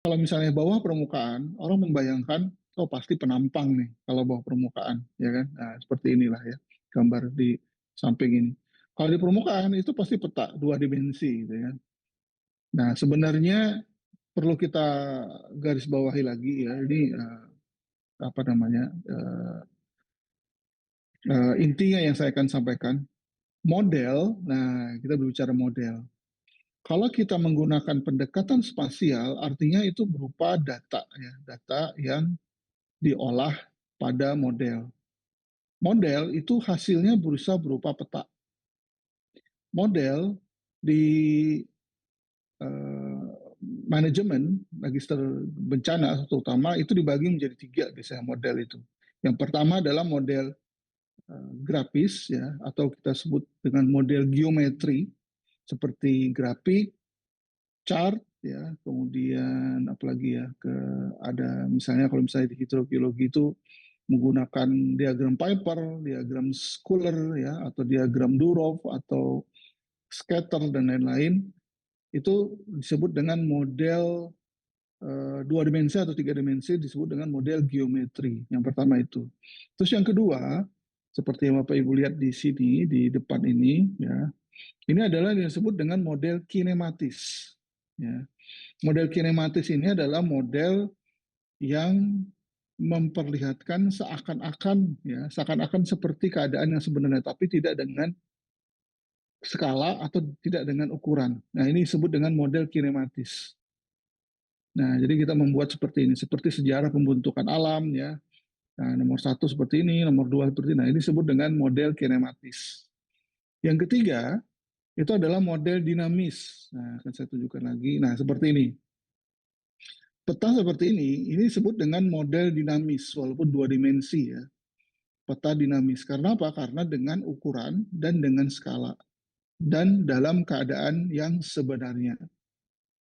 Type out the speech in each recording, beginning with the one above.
kalau misalnya bawah permukaan, orang membayangkan, oh pasti penampang nih kalau bawah permukaan, ya kan? Nah, seperti inilah ya gambar di samping ini. Kalau di permukaan itu pasti peta dua dimensi, gitu ya. Nah, sebenarnya perlu kita garis bawahi lagi ya, ini apa namanya intinya yang saya akan sampaikan. Model, nah kita berbicara model. Kalau kita menggunakan pendekatan spasial, artinya itu berupa data ya, data yang diolah pada model. Model itu hasilnya berusaha berupa peta. Model di eh, manajemen magister bencana terutama itu dibagi menjadi tiga biasanya model itu. Yang pertama adalah model grafis ya atau kita sebut dengan model geometri seperti grafik, chart ya, kemudian apalagi ya ada misalnya kalau misalnya di hidrogeologi itu menggunakan diagram Piper, diagram Schuller ya atau diagram Durov atau scatter dan lain-lain itu disebut dengan model dua dimensi atau tiga dimensi disebut dengan model geometri. Yang pertama itu. Terus yang kedua, seperti yang Bapak Ibu lihat di sini di depan ini ya, ini adalah yang disebut dengan model kinematis. Ya. Model kinematis ini adalah model yang memperlihatkan seakan-akan ya, seakan-akan seperti keadaan yang sebenarnya tapi tidak dengan skala atau tidak dengan ukuran. Nah, ini disebut dengan model kinematis. Nah, jadi kita membuat seperti ini, seperti sejarah pembentukan alam ya. Nah, nomor satu seperti ini, nomor dua seperti ini. Nah, ini disebut dengan model kinematis. Yang ketiga, itu adalah model dinamis. Nah, akan saya tunjukkan lagi. Nah, seperti ini. Peta seperti ini disebut dengan model dinamis, walaupun dua dimensi ya. Peta dinamis. Karena apa? Karena dengan ukuran dan dengan skala. Dan dalam keadaan yang sebenarnya.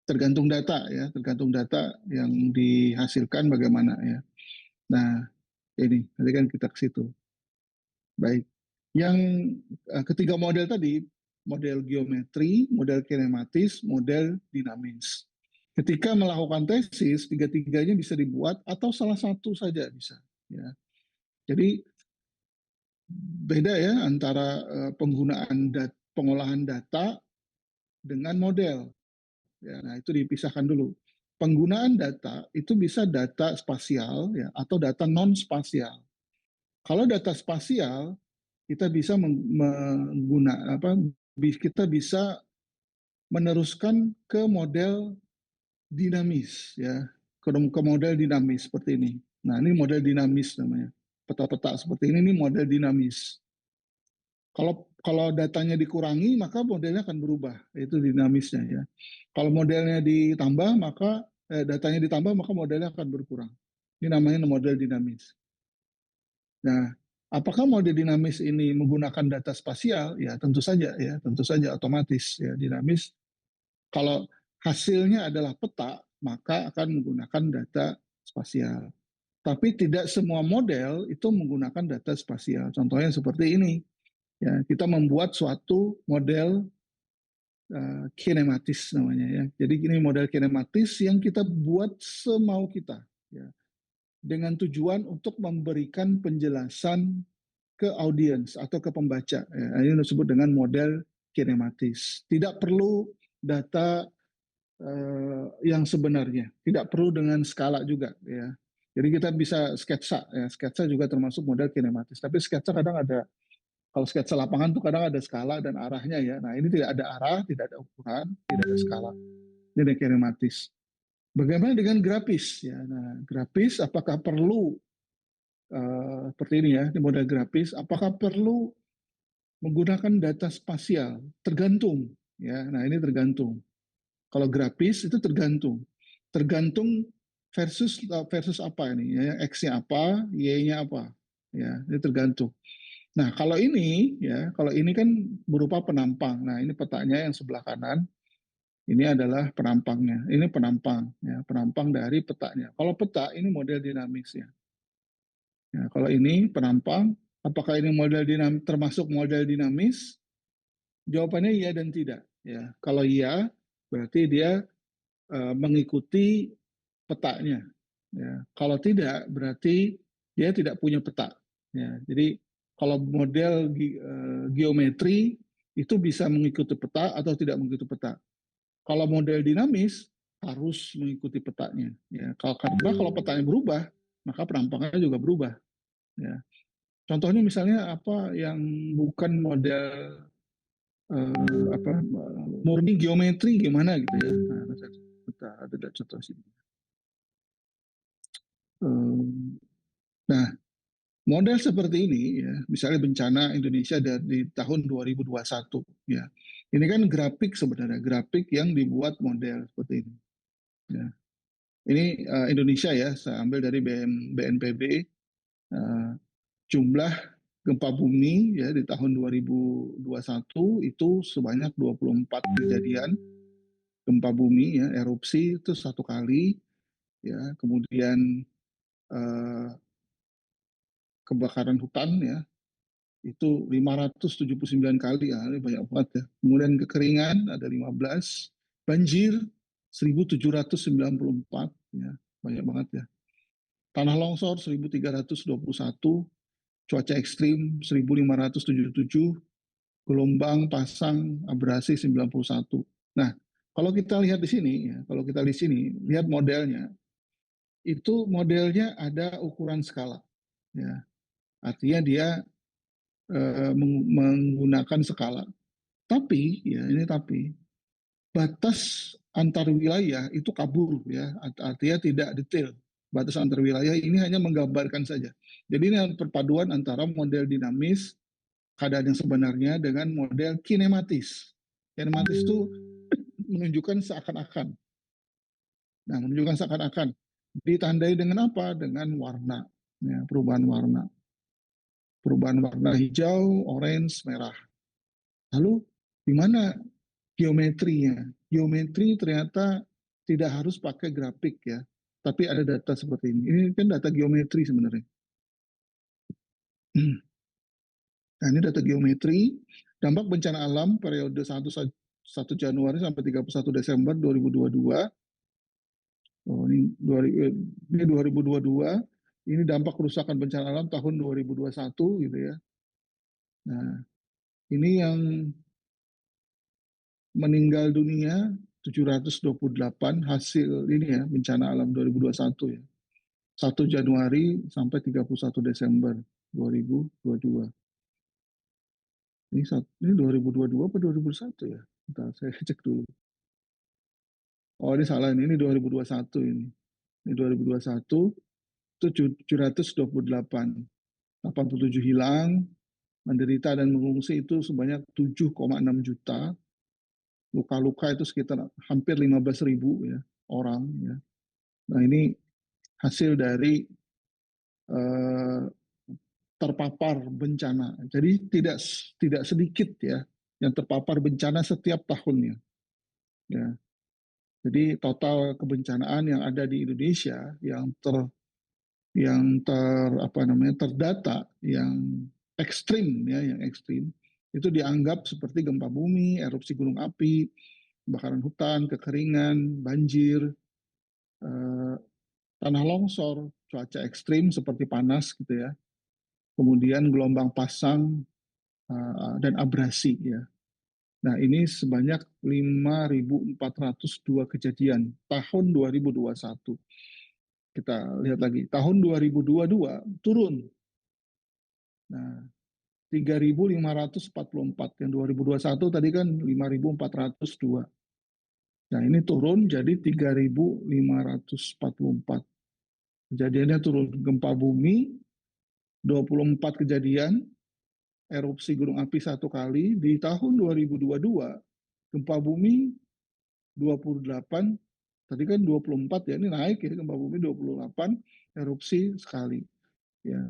Tergantung data ya, tergantung data yang dihasilkan bagaimana ya. Nah, ini nanti kan kita ke situ. Baik. Yang ketiga model tadi, model geometri, model kinematis, model dinamis. Ketika melakukan tesis, tiga-tiganya bisa dibuat atau salah satu saja bisa. Ya. Jadi beda ya antara penggunaan pengolahan data dengan model. Ya, nah itu dipisahkan dulu. Penggunaan data itu bisa data spasial ya atau data non spasial. Kalau data spasial kita bisa menggunakan apa kita bisa meneruskan ke model dinamis ya ke model dinamis seperti ini. Nah ini model dinamis namanya peta-peta seperti ini model dinamis. Kalau datanya dikurangi maka modelnya akan berubah itu dinamisnya ya. Kalau modelnya ditambah maka datanya ditambah maka modelnya akan berkurang. Ini namanya model dinamis. Nah, apakah model dinamis ini menggunakan data spasial? Ya, tentu saja otomatis ya dinamis. Kalau hasilnya adalah peta, maka akan menggunakan data spasial. Tapi tidak semua model itu menggunakan data spasial. Contohnya seperti ini. Ya, kita membuat suatu model kinematis namanya ya. Jadi ini model kinematis yang kita buat semau kita ya. Dengan tujuan untuk memberikan penjelasan ke audiens atau ke pembaca. Ya, ini disebut dengan model kinematis. Tidak perlu data yang sebenarnya, tidak perlu dengan skala juga. Ya. Jadi kita bisa sketsa, ya. Sketsa juga termasuk model kinematis. Tapi sketsa kadang ada, kalau sketsa lapangan tuh kadang ada skala dan arahnya ya. Nah ini tidak ada arah, tidak ada ukuran, tidak ada skala. Ini ada kinematis. Bagaimana dengan grafis? Ya, nah grafis apakah perlu seperti ini ya, di model grafis, apakah perlu menggunakan data spasial? Tergantung, ya. Nah ini tergantung. Kalau grafis itu tergantung, tergantung versus apa ini? Ya, x-nya apa, y-nya apa? Ya, ini tergantung. Nah kalau ini ya, kalau ini kan berupa penampang. Nah ini petanya yang sebelah kanan. Ini adalah penampangnya. Ini penampang, ya, penampang dari petanya. Kalau peta ini model dinamis ya. Ya, kalau ini penampang, apakah ini model dinamis termasuk model dinamis? Jawabannya iya dan tidak. Ya, kalau iya, berarti dia mengikuti petanya. Ya. Kalau tidak, berarti dia tidak punya peta. Ya. Jadi kalau model geometri itu bisa mengikuti peta atau tidak mengikuti peta. Kalau model dinamis harus mengikuti petanya. Ya. Karena kalau petanya berubah, maka penampakannya juga berubah. Ya. Contohnya misalnya apa yang bukan model apa murni geometri gimana gitu ya. Nah, ada contoh sini. Nah, model seperti ini ya, misalnya bencana Indonesia dari tahun 2021 ya. Ini kan grafik sebenarnya, grafik yang dibuat model seperti ini. Ya. Ini Indonesia ya, saya ambil dari BNPB jumlah gempa bumi ya di tahun 2021 itu sebanyak 24 kejadian gempa bumi ya, erupsi itu satu kali ya, kemudian eh, kebakaran hutan ya itu 579 kali ya, ini banyak banget ya. Kemudian kekeringan ada 15, banjir 1794 ya, banyak banget ya. Tanah longsor 1321, cuaca ekstrim 1577, gelombang pasang abrasi 91. Nah, kalau kita lihat di sini ya, kalau kita di sini lihat modelnya, itu modelnya ada ukuran skala ya. Artinya dia menggunakan skala. Tapi ya ini tapi batas antar wilayah itu kabur ya, artinya tidak detail. Batas antar wilayah ini hanya menggambarkan saja. Jadi ini perpaduan antara model dinamis keadaan yang sebenarnya dengan model kinematis. Kinematis itu menunjukkan seakan-akan. Nah, menunjukkan seakan-akan. Ditandai dengan apa? Dengan warna. Ya, perubahan warna. Perubahan warna hijau, orange, merah. Lalu di mana geometrinya? Geometri ternyata tidak harus pakai grafik ya, tapi ada data seperti ini. Ini kan data geometri sebenarnya. Nah ini data geometri, dampak bencana alam periode 1 Januari sampai 31 Desember 2022. Oh, ini 2022, ini dampak kerusakan bencana alam tahun 2021 gitu ya. Nah, ini yang meninggal dunia 728 hasil ini ya bencana alam 2021 ya. 1 Januari sampai 31 Desember 2022. Ini 2022 apa 2021 ya? Bentar, saya cek dulu. Oh ini salah ini 2021 ini. Ini 2021 itu 728. 87 hilang, menderita dan mengungsi itu sebanyak 7,6 juta. Luka-luka itu sekitar hampir 15.000 ya orang ya. Nah ini hasil dari eh, terpapar bencana. Jadi tidak sedikit ya yang terpapar bencana setiap tahunnya. Ya. Jadi total kebencanaan yang ada di Indonesia yang apa namanya terdata yang ekstrim ya yang ekstrim itu dianggap seperti gempa bumi, erupsi gunung api, kebakaran hutan, kekeringan, banjir, eh, tanah longsor, cuaca ekstrim seperti panas gitu ya. Kemudian gelombang pasang dan abrasi ya. Nah, ini sebanyak 5.402 kejadian tahun 2021. Kita lihat lagi, tahun 2022 turun. Nah, 3.544. Yang 2021 tadi kan 5.402. Nah, ini turun jadi 3.544. Kejadiannya turun gempa bumi, 24 kejadian, erupsi gunung api satu kali. Di tahun 2022, gempa bumi 28, tadi kan 24 ya, ini naik ya gempa bumi 28, erupsi sekali. Ya,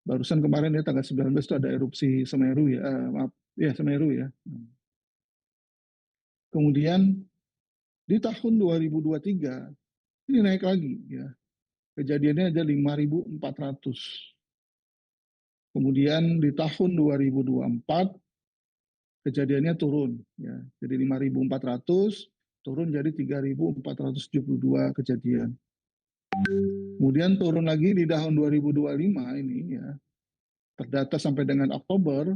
barusan kemarin ya tanggal 19 itu ada erupsi Semeru ya, maaf, ya Semeru ya. Kemudian di tahun 2023 ini naik lagi ya. Kejadiannya ada 5.400. Kemudian di tahun 2024 kejadiannya turun ya. Jadi 5.400 turun jadi 3.472 kejadian. Kemudian turun lagi di tahun 2025 ini ya, terdata sampai dengan Oktober,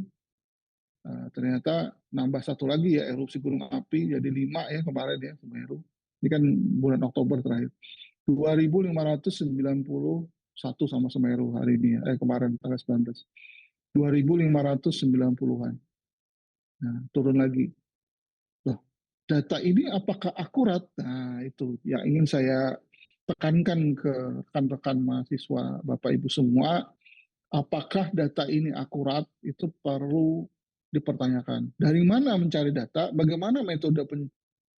ternyata nambah satu lagi ya, erupsi gunung api jadi 5 ya kemarin ya Semeru. Ini kan bulan Oktober terakhir. 2.591 sama Semeru hari ini ya, kemarin tanggal 19. 2.590-an. Nah, turun lagi. Loh, data ini apakah akurat? Nah, itu yang ingin saya tekankan ke rekan-rekan mahasiswa Bapak Ibu semua, apakah data ini akurat itu perlu dipertanyakan. Dari mana mencari data? Bagaimana metode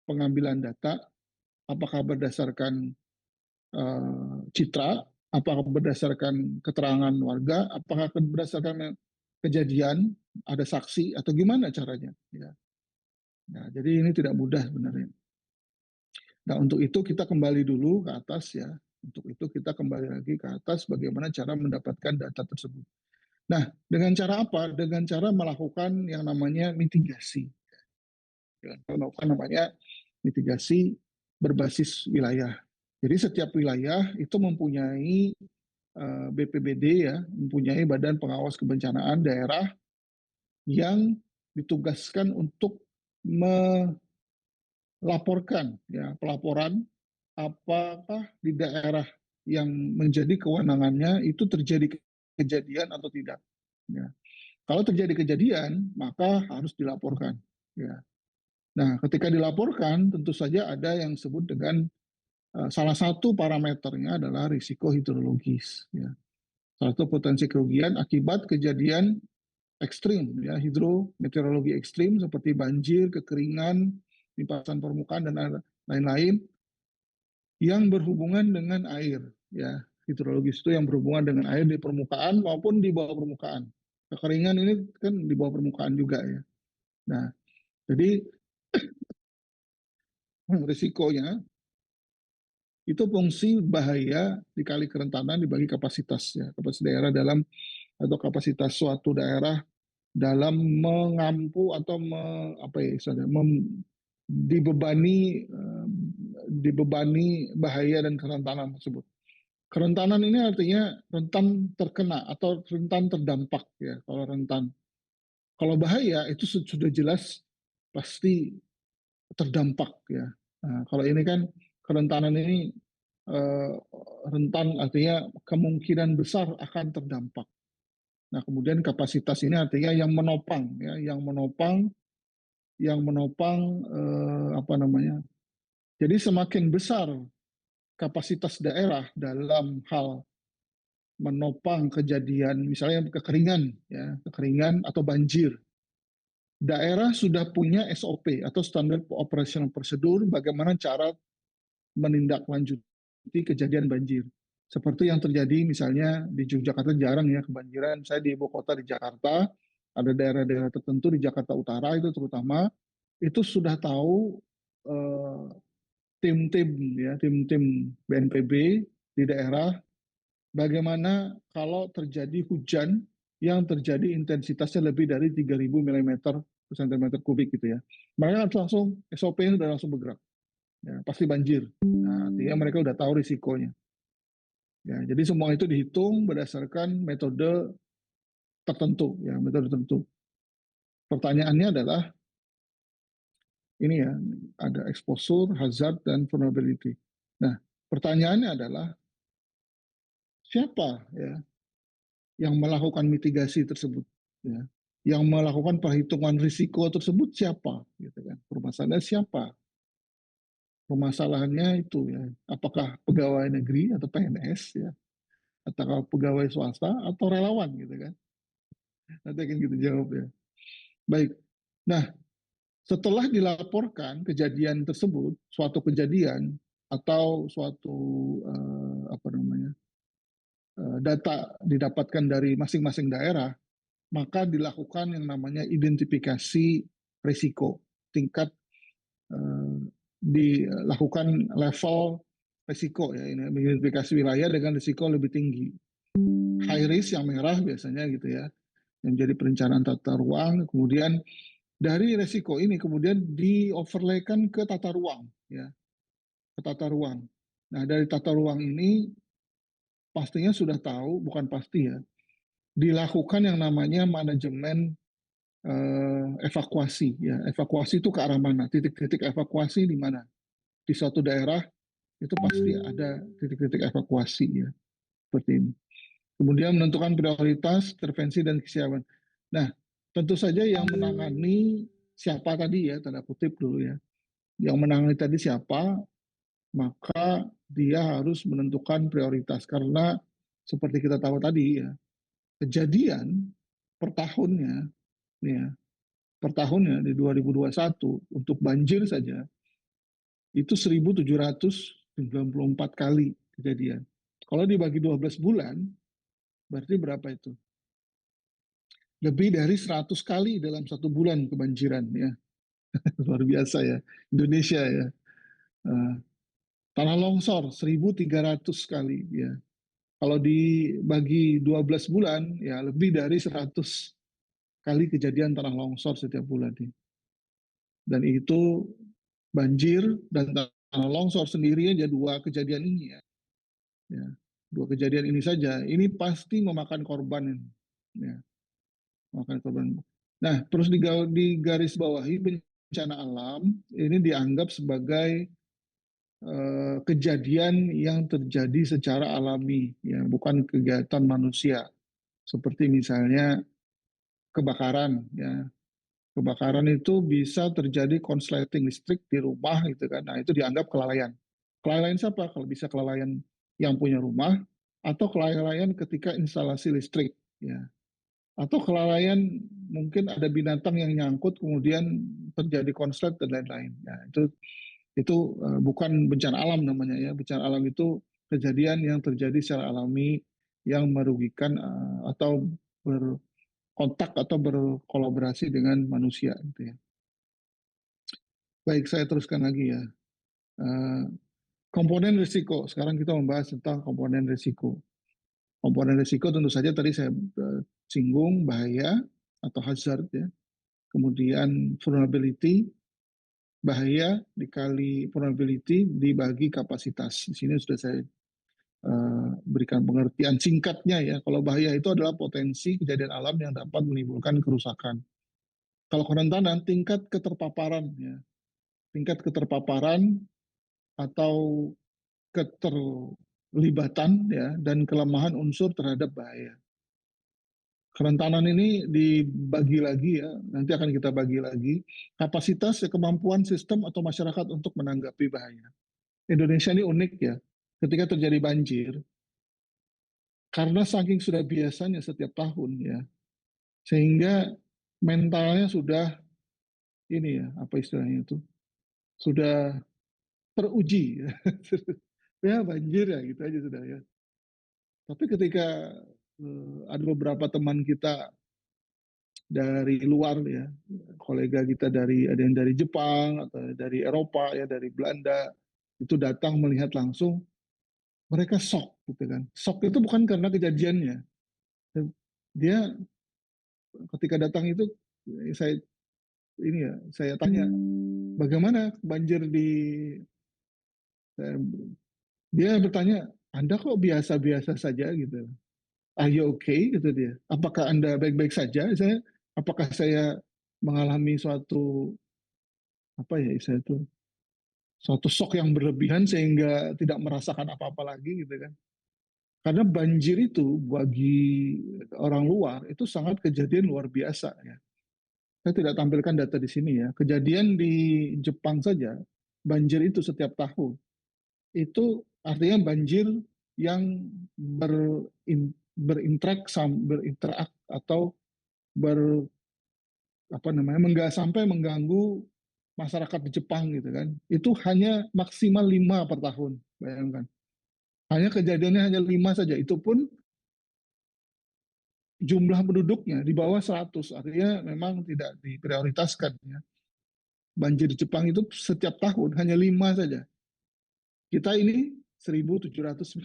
pengambilan data? Apakah berdasarkan citra? Apakah berdasarkan keterangan warga? Apakah berdasarkan kejadian? Ada saksi atau gimana caranya? Ya. Nah, jadi ini tidak mudah sebenarnya. Nah, untuk itu kita kembali dulu ke atas ya. Untuk itu kita kembali lagi ke atas bagaimana cara mendapatkan data tersebut. Nah, dengan cara apa? Dengan cara melakukan yang namanya mitigasi. Dengan melakukan namanya mitigasi berbasis wilayah. Jadi setiap wilayah itu mempunyai BPBD ya, mempunyai Badan Pengawas Kebencanaan Daerah yang ditugaskan untuk melaporkan ya, pelaporan apakah di daerah yang menjadi kewenangannya itu terjadi kejadian atau tidak. Ya. Kalau terjadi kejadian, maka harus dilaporkan. Ya. Nah, ketika dilaporkan, tentu saja ada yang disebut dengan salah satu parameternya adalah risiko hidrologis. Ya. Salah satu potensi kerugian akibat kejadian ekstrim, ya, hidrometeorologi ekstrim seperti banjir, kekeringan, limpasan permukaan dan lain-lain yang berhubungan dengan air, ya. Hidrologis itu yang berhubungan dengan air di permukaan maupun di bawah permukaan. Kekeringan ini kan di bawah permukaan juga ya. Nah, jadi risikonya itu fungsi bahaya dikali kerentanan dibagi kapasitas ya, kapasitas daerah dalam atau kapasitas suatu daerah dalam mengampu atau apa ya istilahnya, dibebani dibebani bahaya dan kerentanan tersebut. Kerentanan ini artinya rentan terkena atau rentan terdampak ya. Kalau rentan, kalau bahaya itu sudah jelas pasti terdampak ya. Nah, kalau ini kan kerentanan ini eh, rentan artinya kemungkinan besar akan terdampak. Nah, kemudian kapasitas ini artinya yang menopang ya, yang menopang apa namanya. Jadi semakin besar kapasitas daerah dalam hal menopang kejadian misalnya kekeringan ya, kekeringan atau banjir. Daerah sudah punya SOP atau standar operational prosedur bagaimana cara menindaklanjuti kejadian banjir. Seperti yang terjadi misalnya di Yogyakarta jarang ya kebanjiran. Saya di ibu kota di Jakarta, ada daerah-daerah tertentu di Jakarta Utara itu terutama, itu sudah tahu eh, tim-tim ya, tim-tim BNPB di daerah bagaimana kalau terjadi hujan yang terjadi intensitasnya lebih dari 3.000 mm per cm kubik gitu ya. Mereka langsung SOP-nya sudah langsung bergerak. Ya, pasti banjir. Nah, artinya mereka udah tahu risikonya. Ya, jadi semua itu dihitung berdasarkan metode tertentu, ya, metode tertentu. Pertanyaannya adalah ini ya, ada exposure, hazard, dan vulnerability. Nah, pertanyaannya adalah siapa ya yang melakukan mitigasi tersebut, ya, yang melakukan perhitungan risiko tersebut siapa, gitu kan? Permasalahannya siapa? Permasalahannya itu ya, apakah pegawai negeri atau PNS ya, atau pegawai swasta atau relawan gitu kan? Nanti akan kita jawab ya. Baik. Nah, setelah dilaporkan kejadian tersebut, suatu kejadian atau suatu apa namanya data didapatkan dari masing-masing daerah, maka dilakukan yang namanya identifikasi risiko, tingkat dilakukan level risiko ya, ini identifikasi wilayah dengan risiko lebih tinggi. High risk yang merah biasanya gitu ya, yang menjadi perencanaan tata ruang, kemudian Dari resiko ini kemudian di-overlay-kan ke tata ruang, ya, ke tata ruang. Nah, dari tata ruang ini pastinya sudah tahu, bukan pasti ya, dilakukan yang namanya manajemen evakuasi. Ya, evakuasi itu ke arah mana? Titik-titik evakuasi di mana? Di suatu daerah itu pasti ada titik-titik evakuasi ya, seperti ini. Kemudian menentukan prioritas, intervensi dan kesiapan. Nah, tentu saja yang menangani siapa tadi ya, tanda kutip dulu ya. Yang menangani tadi siapa, maka dia harus menentukan prioritas karena seperti kita tahu tadi ya, kejadian per tahunnya ya, per tahunnya di 2021 untuk banjir saja itu 1.794 kali kejadian. Kalau dibagi 12 bulan, berarti berapa itu? Lebih dari 100 kali dalam satu bulan kebanjiran ya. Luar biasa ya. Indonesia ya. Uh, tanah longsor 1.300 kali ya. Kalau dibagi 12 bulan ya lebih dari 100 kali kejadian tanah longsor setiap bulan. Dan itu banjir dan tanah longsor sendiri aja dua kejadian ini ya. Ya, dua kejadian ini saja, ini pasti memakan korban, ya, memakan korban. Nah, terus garis bawahi bencana alam ini dianggap sebagai kejadian yang terjadi secara alami, ya, bukan kegiatan manusia. Seperti misalnya kebakaran, ya. Kebakaran itu bisa terjadi konsleting listrik di rumah, gitu kan. Nah, itu dianggap kelalaian. Kelalaian siapa? Kalau bisa kelalaian yang punya rumah, atau kelalaian ketika instalasi listrik, ya. Atau kelalaian mungkin ada binatang yang nyangkut kemudian terjadi konslet dan lain-lain. Ya, itu bukan bencana alam namanya ya. Bencana alam itu kejadian yang terjadi secara alami yang merugikan atau berkontak atau berkolaborasi dengan manusia gitu ya. Baik, saya teruskan lagi ya. Uh, komponen risiko. Sekarang kita membahas tentang komponen risiko. Komponen risiko tentu saja tadi saya singgung bahaya atau hazard ya. Kemudian vulnerability, bahaya dikali vulnerability dibagi kapasitas. Di sini sudah saya berikan pengertian singkatnya ya. Kalau bahaya itu adalah potensi kejadian alam yang dapat menimbulkan kerusakan. Kalau kerentanan, tingkat keterpaparan ya. Tingkat keterpaparan atau keterlibatan ya dan kelemahan unsur terhadap bahaya. Kerentanan ini dibagi lagi ya, nanti akan kita bagi lagi. Kapasitas ya, kemampuan sistem atau masyarakat untuk menanggapi bahaya. Indonesia ini unik ya, ketika terjadi banjir, karena saking sudah biasanya setiap tahun ya, sehingga mentalnya sudah ini ya, apa istilahnya itu, sudah teruji ya. Ya banjir ya gitu aja sudah ya. Tapi ketika ada beberapa teman kita dari luar ya, kolega kita ada yang dari Jepang atau dari Eropa ya, dari Belanda, itu datang melihat langsung, mereka shock gitu kan. Shock itu bukan karena kejadiannya. Dia ketika datang itu saya saya tanya bagaimana banjir di dia bertanya, Anda kok biasa-biasa saja gitu. Are you okay gitu dia. Apakah Anda baik-baik saja? Apakah saya mengalami suatu apa ya istilah itu, suatu shock yang berlebihan sehingga tidak merasakan apa-apa lagi gitu kan. Karena banjir itu bagi orang luar itu sangat kejadian luar biasa ya. Saya tidak tampilkan data di sini ya. Kejadian di Jepang saja banjir itu setiap tahun itu artinya banjir yang berinteraksi atau ber apa namanya sampai mengganggu masyarakat di Jepang gitu kan. Itu hanya maksimal 5 per tahun, bayangkan. Hanya kejadiannya hanya 5 saja. Itu pun jumlah penduduknya di bawah 100, artinya memang tidak diprioritaskan ya. Banjir di Jepang itu setiap tahun hanya 5 saja. Kita ini 1.700.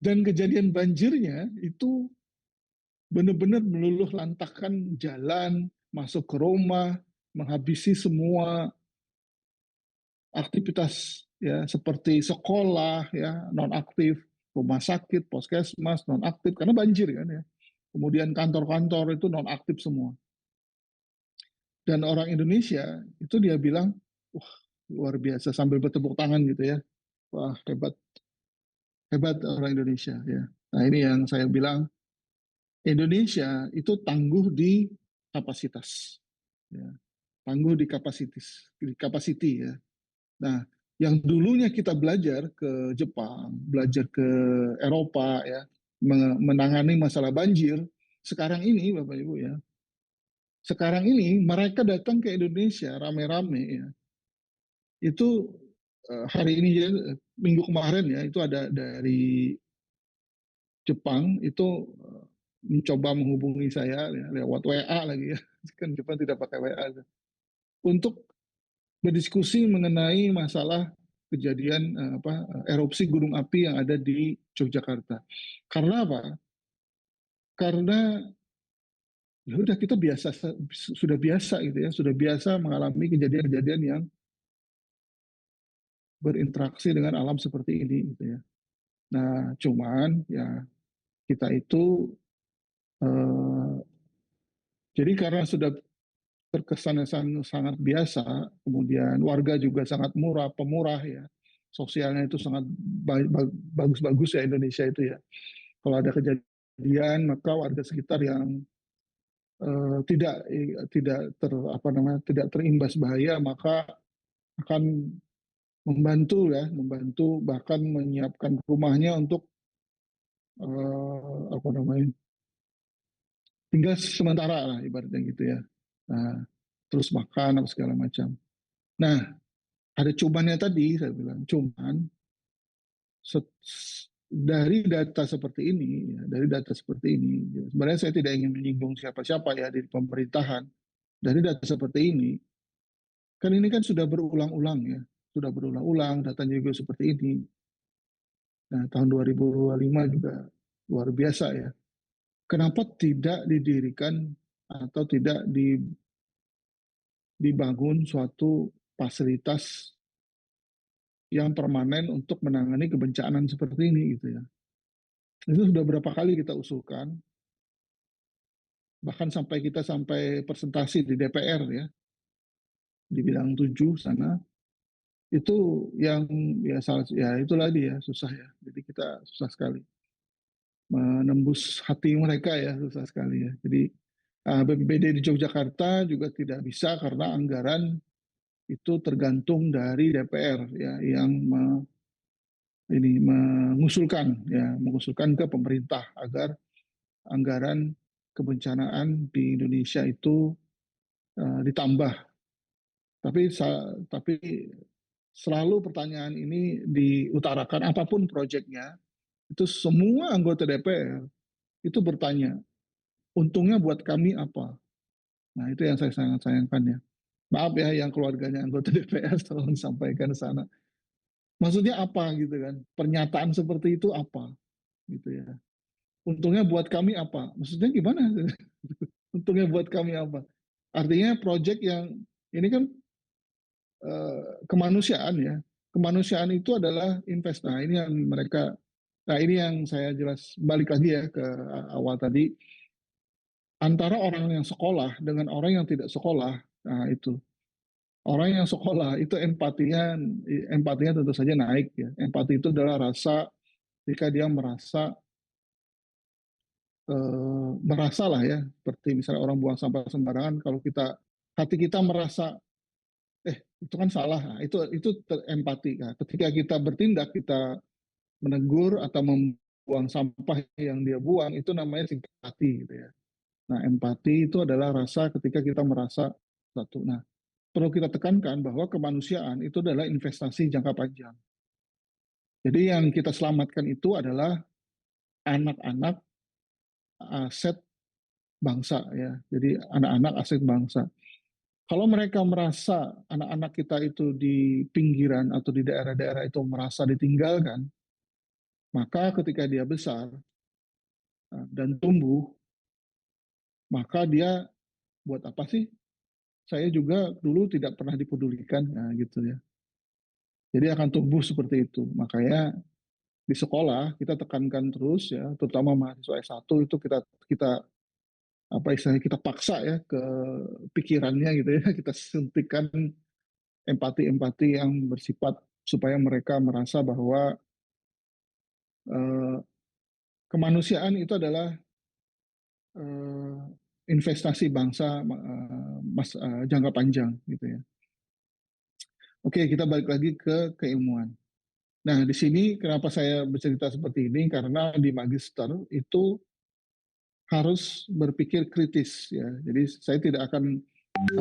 Dan kejadian banjirnya itu benar-benar meluluh lantakkan jalan, masuk ke rumah, menghabisi semua aktivitas ya seperti sekolah ya non aktif, rumah sakit, puskesmas non aktif karena banjir kan ya. Kemudian kantor-kantor itu non aktif semua. Dan orang Indonesia itu dia bilang, wah luar biasa sambil bertepuk tangan gitu ya. Wah hebat, hebat orang Indonesia ya. Nah ini yang saya bilang, Indonesia itu tangguh di kapasitas, ya. Tangguh di kapasitas, di capacity ya. Nah, yang dulunya kita belajar ke Jepang, belajar ke Eropa ya, menangani masalah banjir, sekarang ini Bapak Ibu ya, sekarang ini mereka datang ke Indonesia rame-rame ya. Itu hari ini ya, minggu kemarin ya, itu ada dari Jepang itu mencoba menghubungi saya ya, lewat WA lagi ya. Kan Jepang tidak pakai WA untuk berdiskusi mengenai masalah kejadian erupsi gunung api yang ada di Yogyakarta. Karena apa? Karena ya udah kita biasa sudah biasa gitu ya, sudah biasa mengalami kejadian-kejadian yang berinteraksi dengan alam seperti ini gitu ya. Nah, cuman ya kita itu eh, jadi karena sudah terkesan sangat biasa, kemudian warga juga sangat murah, pemurah ya, sosialnya itu sangat bagus-bagus ya Indonesia itu ya. Kalau ada kejadian maka warga sekitar yang tidak tidak terimbas bahaya maka akan membantu ya, membantu bahkan menyiapkan rumahnya untuk apa namanya tinggal sementara lah ibaratnya gitu ya. Nah, terus makan apa segala macam. Nah, ada cumannya tadi saya bilang cuman dari data seperti ini ya, dari data seperti ini ya, sebenarnya saya tidak ingin menyinggung siapa-siapa ya di pemerintahan. Dari data seperti ini kan ini kan sudah berulang-ulang ya, sudah berulang-ulang datanya juga seperti ini. Nah, tahun 2025 juga luar biasa ya. Kenapa tidak didirikan atau tidak dibangun suatu fasilitas yang permanen untuk menangani kebencanaan seperti ini gitu ya. Itu sudah berapa kali kita usulkan, bahkan sampai presentasi di DPR ya, di bidang 7 sana, itu yang ya salah ya itulah dia susah ya. Jadi kita susah sekali menembus hati mereka ya, susah sekali ya. Jadi BPBD di Yogyakarta juga tidak bisa karena anggaran itu tergantung dari DPR ya yang mengusulkan ke pemerintah agar anggaran kebencanaan di Indonesia itu ditambah. Tapi selalu pertanyaan ini diutarakan apapun proyeknya itu semua anggota DPR itu bertanya untungnya buat kami apa. Nah itu yang saya sangat sayangkan ya. Maaf ya yang keluarganya anggota DPR tolong sampaikan ke sana. Maksudnya apa gitu kan? Pernyataan seperti itu apa gitu ya. Untungnya buat kami apa? Maksudnya gimana? Untungnya buat kami apa? Artinya proyek yang ini kan kemanusiaan ya. Kemanusiaan itu adalah invest. Nah ini yang mereka, nah ini yang saya jelas balik lagi ya ke awal tadi. Antara orang yang sekolah dengan orang yang tidak sekolah, nah itu. Orang yang sekolah itu empatinya tentu saja naik ya. Empati itu adalah rasa ketika dia merasa lah ya, seperti misalnya orang buang sampah sembarangan, kalau hati kita merasa itu kan salah, nah, itu empati. Nah, ketika kita bertindak, kita menegur atau membuang sampah yang dia buang, itu namanya simpati gitu ya. Nah, empati itu adalah rasa ketika kita merasa satu. Nah, perlu kita tekankan bahwa kemanusiaan itu adalah investasi jangka panjang. Jadi yang kita selamatkan itu adalah anak-anak aset bangsa ya. Jadi anak-anak aset bangsa. Kalau mereka merasa anak-anak kita itu di pinggiran atau di daerah-daerah itu merasa ditinggalkan, maka ketika dia besar dan tumbuh, maka dia buat apa sih? Saya juga dulu tidak pernah dipedulikan, nah, gitu ya. Jadi akan tumbuh seperti itu. Makanya di sekolah kita tekankan terus ya, terutama mahasiswa S1 itu kita apa istilahnya kita paksa ya ke pikirannya gitu ya, kita suntikan empati-empati yang bersifat supaya mereka merasa bahwa eh, kemanusiaan itu adalah eh, investasi bangsa jangka panjang gitu ya. Oke, kita balik lagi ke keilmuan. Nah, di sini kenapa saya bercerita seperti ini karena di magister itu harus berpikir kritis ya. Jadi saya tidak akan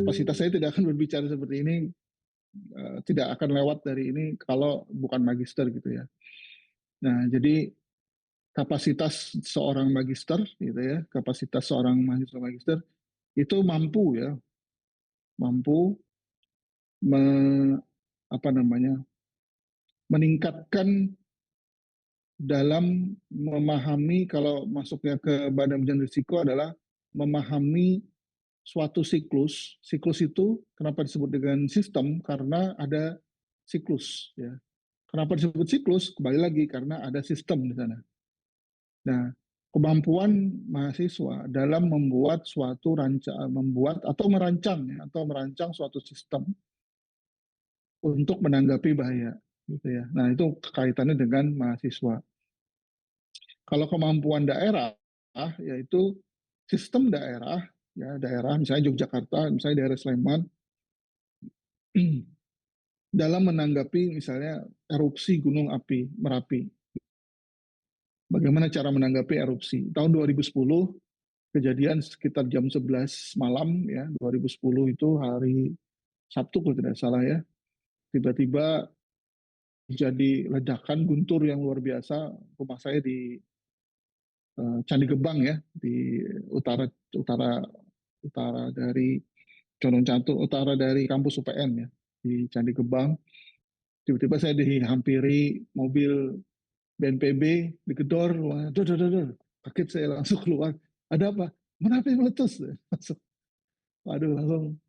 kapasitas saya tidak akan berbicara seperti ini, tidak akan lewat dari ini kalau bukan magister gitu ya. Nah, jadi kapasitas seorang magister gitu ya, kapasitas seorang mahasiswa magister itu mampu ya, mampu me, apa namanya, meningkatkan dalam memahami kalau masuknya ke badan manajemen risiko adalah memahami suatu siklus. Siklus itu kenapa disebut dengan sistem? Karena ada siklus ya. Kenapa disebut siklus? Kembali lagi karena ada sistem di sana. Nah, kemampuan mahasiswa dalam membuat suatu membuat atau merancang ya, atau merancang suatu sistem untuk menanggapi bahaya gitu ya. Nah, itu kaitannya dengan mahasiswa. Kalau kemampuan daerah yaitu sistem daerah ya, daerah misalnya Yogyakarta, misalnya daerah Sleman dalam menanggapi misalnya erupsi gunung api Merapi. Bagaimana cara menanggapi erupsi? Tahun 2010 kejadian sekitar jam 11 malam ya, 2010 itu hari Sabtu kalau tidak salah ya. Tiba-tiba terjadi ledakan guntur yang luar biasa. Rumah saya di Candi Gebang ya, di utara utara utara dari Condong Catur, utara dari kampus UPN ya, di Candi Gebang. Tiba-tiba saya dihampiri mobil BNPB, digedor, kaget saya langsung keluar. Ada apa? Mana api meletus? Langsung, waduh, langsung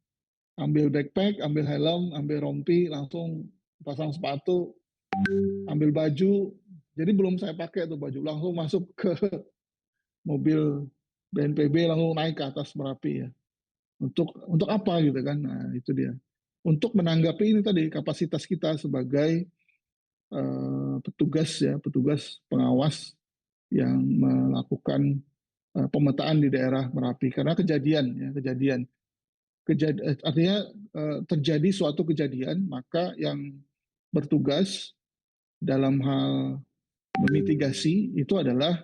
ambil backpack, ambil helm, ambil rompi, langsung pasang sepatu, ambil baju. Jadi belum saya pakai tuh baju, langsung masuk ke mobil BNPB, langsung naik ke atas Merapi ya. Untuk apa gitu kan? Nah itu dia. Untuk menanggapi ini tadi kapasitas kita sebagai petugas ya, petugas pengawas yang melakukan pemetaan di daerah Merapi karena artinya terjadi suatu kejadian maka yang bertugas dalam hal memitigasi itu adalah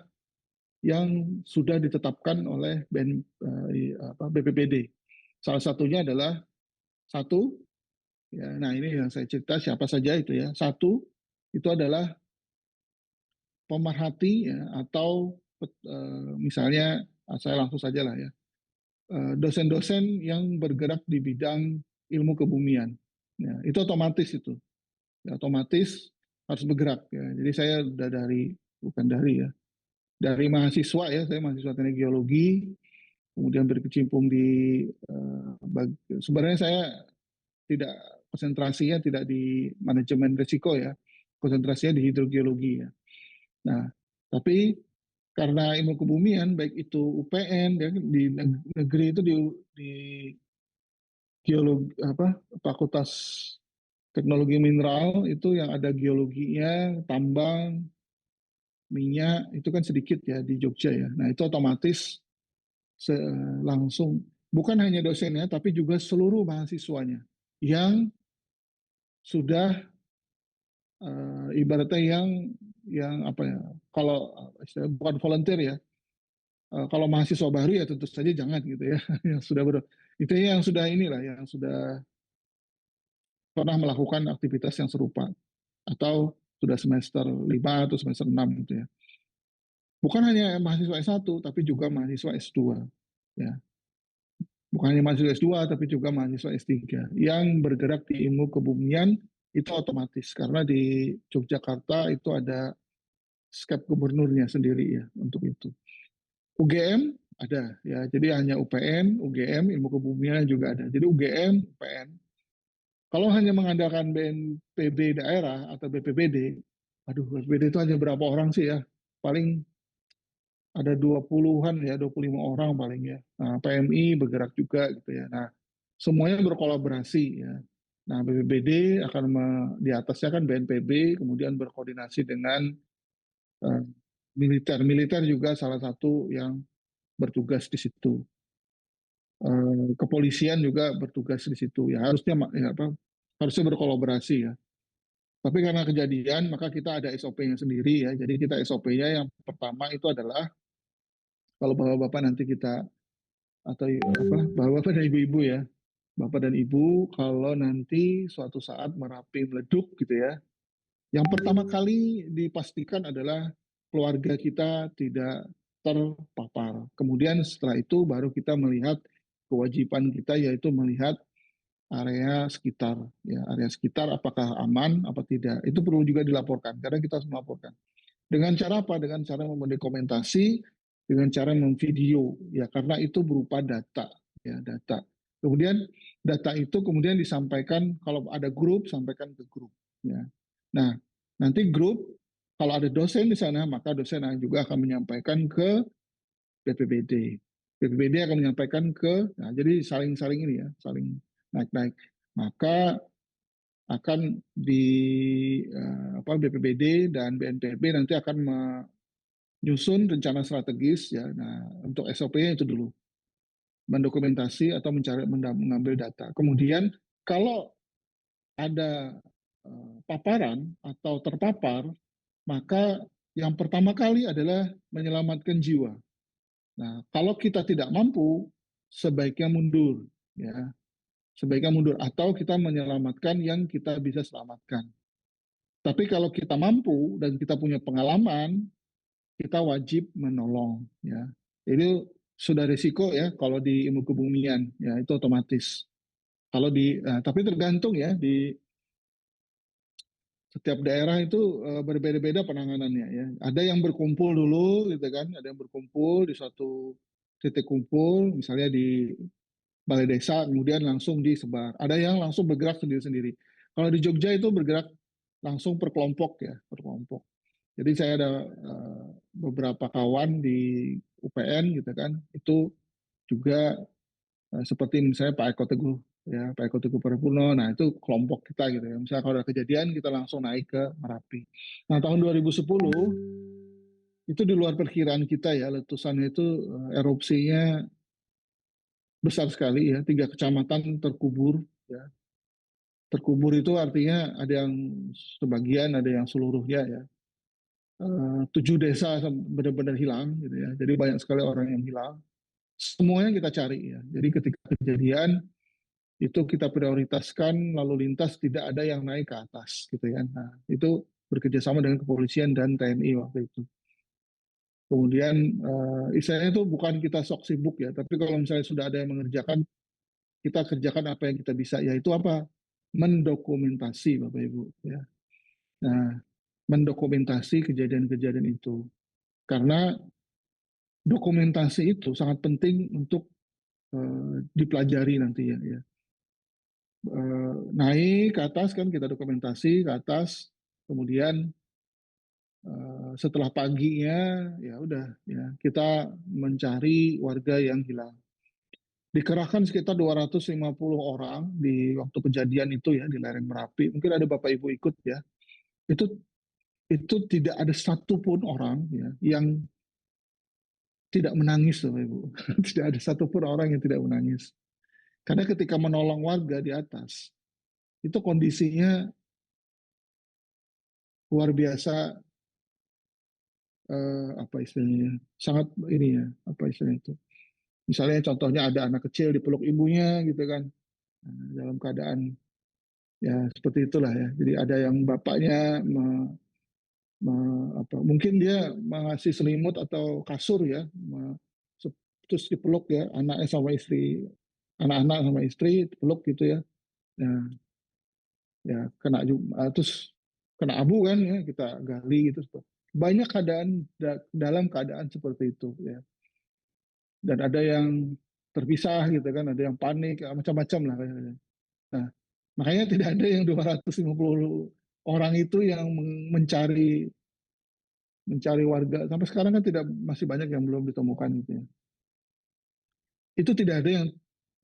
yang sudah ditetapkan oleh BPBD. Salah satunya adalah satu, ya, nah ini yang saya cerita siapa saja itu ya. Satu itu adalah pemerhati ya, atau misalnya saya langsung saja lah ya, dosen-dosen yang bergerak di bidang ilmu kebumian. Ya, itu otomatis itu, ya, otomatis harus bergerak ya. Jadi saya udah bukan dari mahasiswa ya, saya mahasiswa teknik geologi, kemudian berkecimpung di sebenarnya saya tidak konsentrasinya tidak di manajemen risiko ya, konsentrasinya di hidrogeologi ya. Nah, tapi karena ilmu kebumian baik itu UPN ya, di negeri itu di geologi apa Fakultas Teknologi Mineral itu yang ada geologinya, tambang, minyak itu kan sedikit ya di Jogja ya. Nah, itu otomatis langsung bukan hanya dosennya tapi juga seluruh mahasiswanya yang sudah ibaratnya yang apa ya, kalau bukan volunteer ya, kalau mahasiswa baru ya tentu saja jangan gitu ya yang sudah itu yang sudah inilah yang sudah pernah melakukan aktivitas yang serupa atau sudah semester 5 atau semester 6 gitu ya. Bukan hanya mahasiswa S1 tapi juga mahasiswa S2 ya. Bukan hanya mahasiswa S2 tapi juga mahasiswa S3 yang bergerak di ilmu kebumian itu otomatis karena di Yogyakarta itu ada skep gubernurnya sendiri ya untuk itu. UGM ada ya. Jadi hanya UPN, UGM, ilmu kebumian juga ada. Jadi UGM, UPN. Kalau hanya mengandalkan BNPB daerah atau BPBD, aduh BPBD itu hanya berapa orang sih ya? Paling ada 20-an ya, 25 orang paling ya. Nah, PMI bergerak juga gitu ya. Nah, semuanya berkolaborasi ya. Nah, BPBD akan di atasnya kan BNPB, kemudian berkoordinasi dengan eh, militer. Militer juga salah satu yang bertugas di situ. Kepolisian juga bertugas di situ. Ya harusnya ya apa? Harusnya berkolaborasi ya. Tapi karena kejadian, maka kita ada SOP-nya sendiri ya. Jadi kita SOP-nya yang pertama itu adalah kalau bapak-bapak nanti kita atau apa bapak-bapak dan ibu-ibu ya, bapak dan ibu kalau nanti suatu saat Merapi meleduk gitu ya, yang pertama kali dipastikan adalah keluarga kita tidak terpapar. Kemudian setelah itu baru kita melihat kewajiban kita yaitu melihat area sekitar ya, area sekitar apakah aman apa tidak. Itu perlu juga dilaporkan karena kita harus melaporkan. Dengan cara apa? Dengan cara mendokumentasi, dengan cara memvideo ya karena itu berupa data ya, data. Kemudian data itu kemudian disampaikan kalau ada grup sampaikan ke grup ya. Nah, nanti grup kalau ada dosen di sana maka dosen juga akan menyampaikan ke BPBD. BPBD akan menyampaikan ke nah, jadi saling-saling ini ya, saling naik-naik. Maka akan di BPBD dan BNPB nanti akan menyusun rencana strategis ya. Nah, untuk SOP-nya itu dulu mendokumentasi atau mencari mengambil data. Kemudian kalau ada paparan atau terpapar, maka yang pertama kali adalah menyelamatkan jiwa. Nah, kalau kita tidak mampu, sebaiknya mundur ya. Sebaiknya mundur atau kita menyelamatkan yang kita bisa selamatkan. Tapi kalau kita mampu dan kita punya pengalaman, kita wajib menolong ya. Itu sudah risiko ya kalau di ilmu kebumian ya itu otomatis. Kalau tapi tergantung ya di setiap daerah itu berbeda-beda penanganannya ya. Ada yang berkumpul dulu gitu kan, ada yang berkumpul di suatu titik kumpul misalnya di balai desa kemudian langsung disebar. Ada yang langsung bergerak sendiri-sendiri. Kalau di Jogja itu bergerak langsung per kelompok ya, per kelompok. Jadi saya ada beberapa kawan di UPN gitu kan, itu juga seperti misalnya Pak Eko Teguh, ya Pak Eko Teguh Paripurno, nah itu kelompok kita gitu ya. Misalnya kalau ada kejadian kita langsung naik ke Merapi. Nah tahun 2010 itu di luar perkiraan kita ya, letusannya itu erupsinya besar sekali ya, 3 kecamatan terkubur. Ya. Terkubur itu artinya ada yang sebagian, ada yang seluruhnya ya. 7 desa benar-benar hilang gitu ya. Jadi banyak sekali orang yang hilang. Semuanya kita cari ya. Jadi ketika kejadian itu kita prioritaskan lalu lintas tidak ada yang naik ke atas gitu ya. Nah, itu bekerjasama dengan kepolisian dan TNI waktu itu. Kemudian istilahnya itu bukan kita sok sibuk ya, tapi kalau misalnya sudah ada yang mengerjakan, kita kerjakan apa yang kita bisa, yaitu apa? Mendokumentasi Bapak Ibu ya. Nah, mendokumentasi kejadian-kejadian itu. Karena dokumentasi itu sangat penting untuk dipelajari nanti ya. Naik ke atas kan kita dokumentasi ke atas, kemudian setelah paginya ya udah ya kita mencari warga yang hilang. Dikerahkan sekitar 250 orang di waktu kejadian itu ya di lereng Merapi. Mungkin ada Bapak Ibu ikut ya. Itu itu tidak ada satupun orang ya yang tidak menangis Bapak Ibu. Tidak ada satupun orang yang tidak menangis. Karena ketika menolong warga di atas, itu kondisinya luar biasa apa istilahnya sangat ini ya apa istilahnya itu misalnya contohnya ada anak kecil dipeluk ibunya gitu kan dalam keadaan ya seperti itulah ya jadi ada yang bapaknya mungkin dia mengasih selimut atau kasur ya terus dipeluk ya anaknya sama istri anak-anak sama istri dipeluk gitu ya nah, ya kena juga terus kena abu kan ya kita gali gitu banyak keadaan dalam keadaan seperti itu ya dan ada yang terpisah gitu kan, ada yang panik, macam-macam lah kayaknya. Nah, makanya tidak ada yang 250 orang itu yang mencari mencari warga. Sampai sekarang kan tidak, masih banyak yang belum ditemukan gitu ya. Itu tidak ada yang,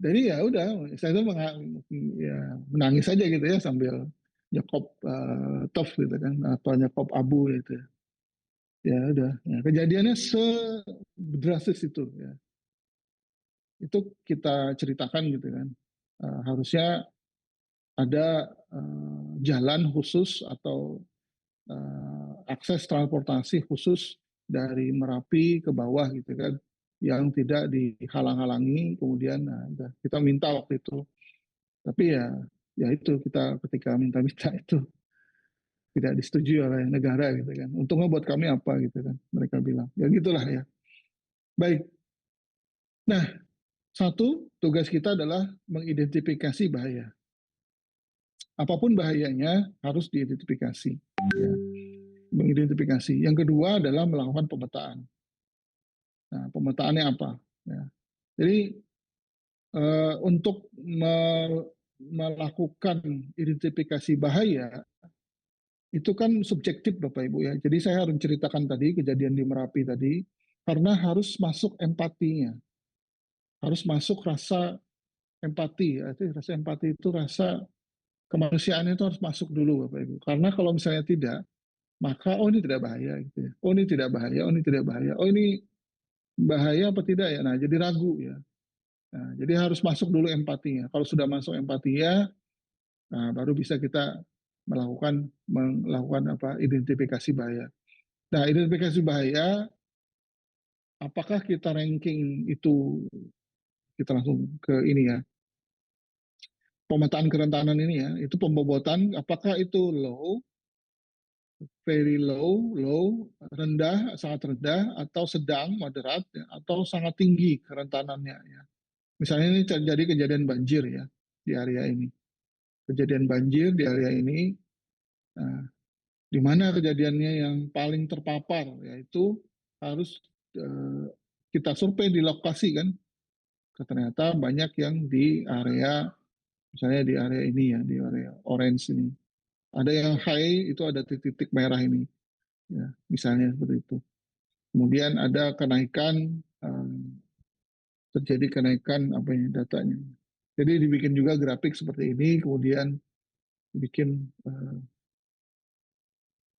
jadi ya udah saya tuh ya, menangis saja gitu ya sambil nyekop tof gitu kan, atau nyekop abu gitu ya. Ya udah, ya, kejadiannya sedrastis itu ya. Itu kita ceritakan gitu kan. Harusnya ada jalan khusus atau akses transportasi khusus dari Merapi ke bawah gitu kan, yang tidak dihalang-halangi. Kemudian nah, kita minta waktu itu, tapi ya ya itu kita ketika minta-minta itu tidak disetujui oleh negara gitu kan. Untungnya buat kami apa gitu kan, mereka bilang. Ya gitulah ya. Baik. Nah, satu tugas kita adalah mengidentifikasi bahaya. Apapun bahayanya harus diidentifikasi. Ya. Mengidentifikasi. Yang kedua adalah melakukan pemetaan. Nah, pemetaannya apa? Ya. Jadi untuk melakukan identifikasi bahaya itu kan subjektif Bapak Ibu ya. Jadi saya harus menceritakan tadi kejadian di Merapi tadi karena harus masuk empatinya, harus masuk rasa empati ya. Itu rasa empati itu rasa kemanusiaan itu harus masuk dulu Bapak Ibu. Karena kalau misalnya tidak, maka oh ini tidak bahaya gitu ya. Oh ini tidak bahaya, oh ini tidak bahaya. Oh ini bahaya apa tidak ya. Nah, jadi ragu ya. Nah, jadi harus masuk dulu empatinya. Kalau sudah masuk empatinya, nah, baru bisa kita melakukan apa identifikasi bahaya. Nah, identifikasi bahaya, apakah kita ranking itu, kita langsung ke ini ya, pemetaan kerentanan ini ya, itu pembobotan, apakah itu low, very low, low, rendah, sangat rendah, atau sedang, moderat, ya, atau sangat tinggi kerentanannya ya. Misalnya ini terjadi kejadian banjir ya di area ini. Kejadian banjir di area ini, nah, di mana kejadiannya yang paling terpapar, yaitu harus eh, kita survei di lokasi kan. Ternyata banyak yang di area, misalnya di area ini ya, di area orange ini. Ada yang high, itu ada titik-titik merah ini, ya, misalnya seperti itu. Kemudian ada kenaikan, terjadi kenaikan apa ini datanya. Jadi dibikin juga grafik seperti ini, kemudian bikin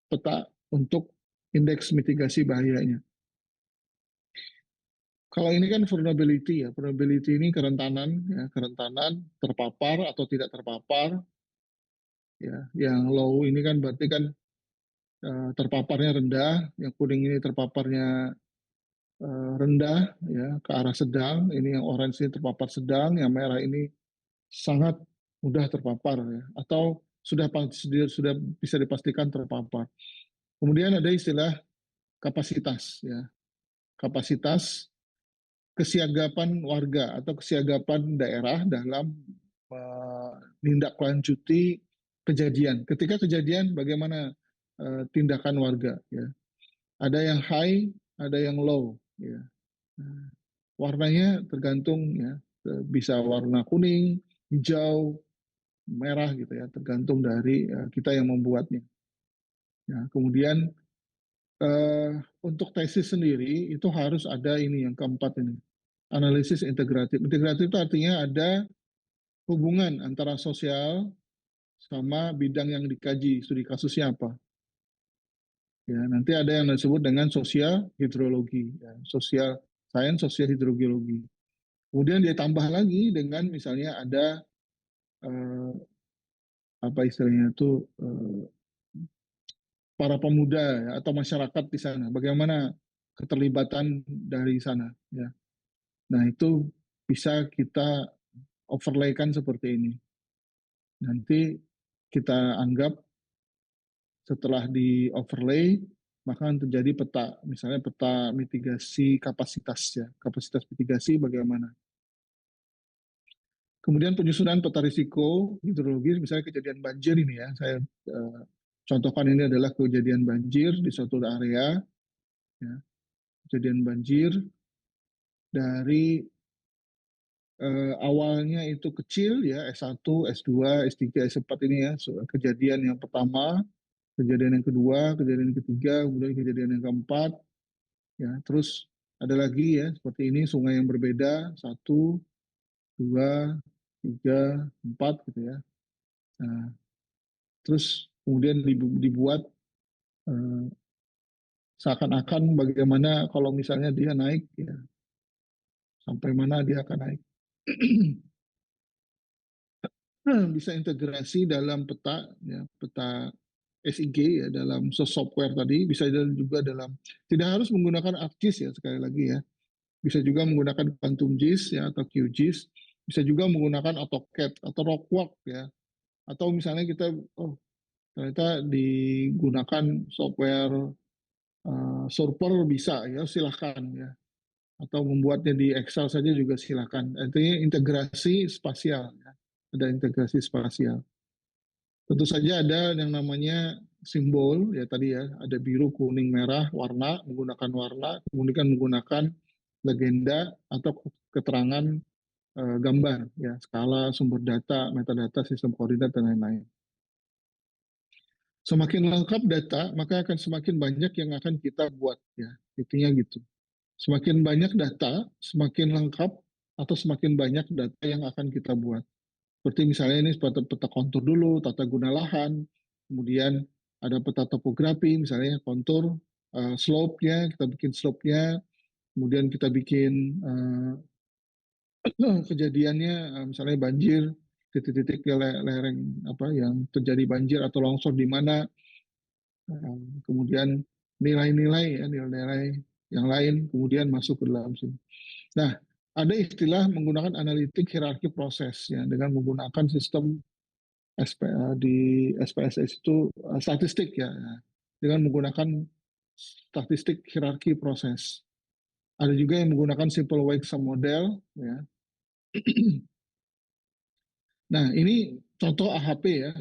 peta untuk indeks mitigasi bahayanya. Kalau ini kan vulnerability ya, vulnerability ini kerentanan, ya, kerentanan terpapar atau tidak terpapar, ya. Yang low ini kan berarti kan terpaparnya rendah, yang kuning ini terpaparnya rendah, ya, ke arah sedang. Ini yang orange ini terpapar sedang, yang merah ini sangat mudah terpapar, ya, atau sudah bisa dipastikan terpapar. Kemudian ada istilah kapasitas, ya, kapasitas kesiagapan warga atau kesiagapan daerah dalam menindaklanjuti kejadian. Ketika kejadian, bagaimana tindakan warga? Ya, ada yang high, ada yang low. Ya. Warnanya tergantung ya, bisa warna kuning, hijau, merah gitu ya, tergantung dari kita yang membuatnya. Ya, kemudian untuk tesis sendiri itu harus ada ini yang keempat ini, analisis integratif. Integratif itu artinya ada hubungan antara sosial sama bidang yang dikaji, studi kasusnya apa. Ya, nanti ada yang disebut dengan sosial hidrologi, ya, sosial sains, sosial hidrogeologi. Kemudian dia tambah lagi dengan misalnya ada eh, apa istilahnya itu para pemuda ya, atau masyarakat di sana, bagaimana keterlibatan dari sana. Ya. Nah itu bisa kita overlaykan seperti ini. Nanti kita anggap setelah di overlay maka akan terjadi peta, misalnya peta mitigasi kapasitas ya, kapasitas mitigasi bagaimana. Kemudian penyusunan peta risiko hidrologis, misalnya kejadian banjir ini ya, saya contohkan ini adalah kejadian banjir di suatu area, ya, kejadian banjir. dari awalnya itu kecil ya, S1, S2, S3, S4 ini ya, kejadian yang pertama, kejadian yang kedua, kejadian yang ketiga, kemudian kejadian yang keempat, ya, terus ada lagi ya, seperti ini sungai yang berbeda, satu, dua, tiga, empat gitu ya. Nah, terus kemudian dibuat eh, seakan-akan bagaimana kalau misalnya dia naik, ya, sampai mana dia akan naik. Bisa integrasi dalam peta, ya, peta SIG ya, dalam software tadi, bisa juga dalam, tidak harus menggunakan ArcGIS ya, sekali lagi ya, bisa juga menggunakan Quantum GIS ya atau QGIS, bisa juga menggunakan AutoCAD atau Rockwork ya, atau misalnya kita oh ternyata digunakan software Surfer bisa ya, silahkan ya, atau membuatnya di Excel saja juga silahkan. Artinya integrasi spasial ya, ada integrasi spasial. Tentu saja ada yang namanya simbol ya, tadi ya, ada biru, kuning, merah, warna, menggunakan warna, kemudian menggunakan legenda atau keterangan gambar ya, skala, sumber data, metadata, sistem koordinat dan lain-lain. Semakin lengkap data, maka akan semakin banyak yang akan kita buat ya, intinya gitu. Semakin banyak data, semakin lengkap atau semakin banyak data yang akan kita buat. Seperti misalnya ini peta kontur dulu, tata guna lahan, kemudian ada peta topografi, misalnya kontur, slope-nya, kita bikin slope-nya, kemudian kita bikin kejadiannya, misalnya banjir, titik-titik lereng apa yang terjadi banjir atau longsor di mana, kemudian nilai-nilai ya, nilai-nilai yang lain kemudian masuk ke dalam sini. Nah, ada istilah menggunakan analitik hierarki proses ya, dengan menggunakan sistem di SPSS itu statistik ya, dengan menggunakan statistik hierarki proses. Ada juga yang menggunakan simple wake sum model ya. Nah, ini contoh AHP ya,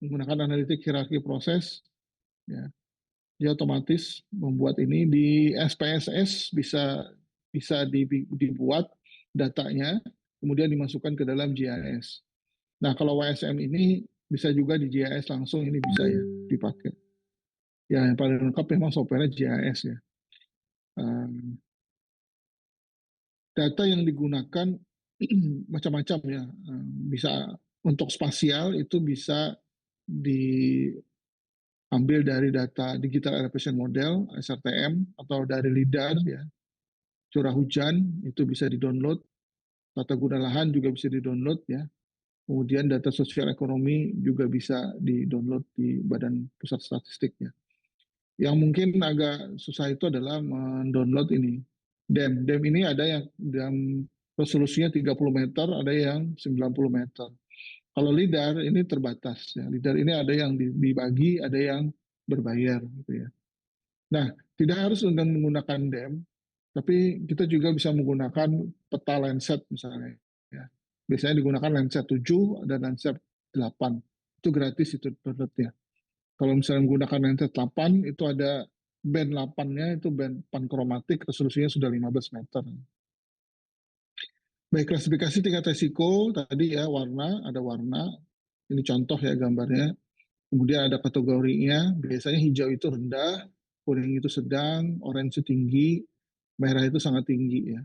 menggunakan analitik hierarki proses ya. Dia otomatis membuat ini di SPSS, bisa bisa dibuat datanya kemudian dimasukkan ke dalam GIS. Nah, kalau WSM ini bisa juga di GIS langsung, ini bisa ya dipakai. Ya, yang paling lengkap memang software GIS ya. Data yang digunakan macam-macam ya. Bisa untuk spasial itu bisa diambil dari data digital elevation model SRTM atau dari LIDAR ya. Curah hujan itu bisa di-download, tata guna lahan juga bisa di-download ya. Kemudian data sosial ekonomi juga bisa di-download di Badan Pusat Statistik ya. Yang mungkin agak susah itu adalah mendownload ini. DEM ini ada yang dalam resolusinya 30 meter, ada yang 90 meter. Kalau LIDAR ini terbatas ya. LIDAR ini ada yang dibagi, ada yang berbayar gitu ya. Nah, tidak harus dengan menggunakan DEM, tapi kita juga bisa menggunakan peta Landsat misalnya ya. Biasanya digunakan Landsat 7 dan Landsat 8. Itu gratis itu downloadnya. Kalau misalnya menggunakan Landsat 8, itu ada band 8-nya, itu band pankromatik, resolusinya sudah 15 meter. Baik, klasifikasi tingkat resiko, tadi ya warna, ada warna, ini contoh ya gambarnya. Kemudian ada kategorinya, biasanya hijau itu rendah, kuning itu sedang, orange itu tinggi, merah itu sangat tinggi ya.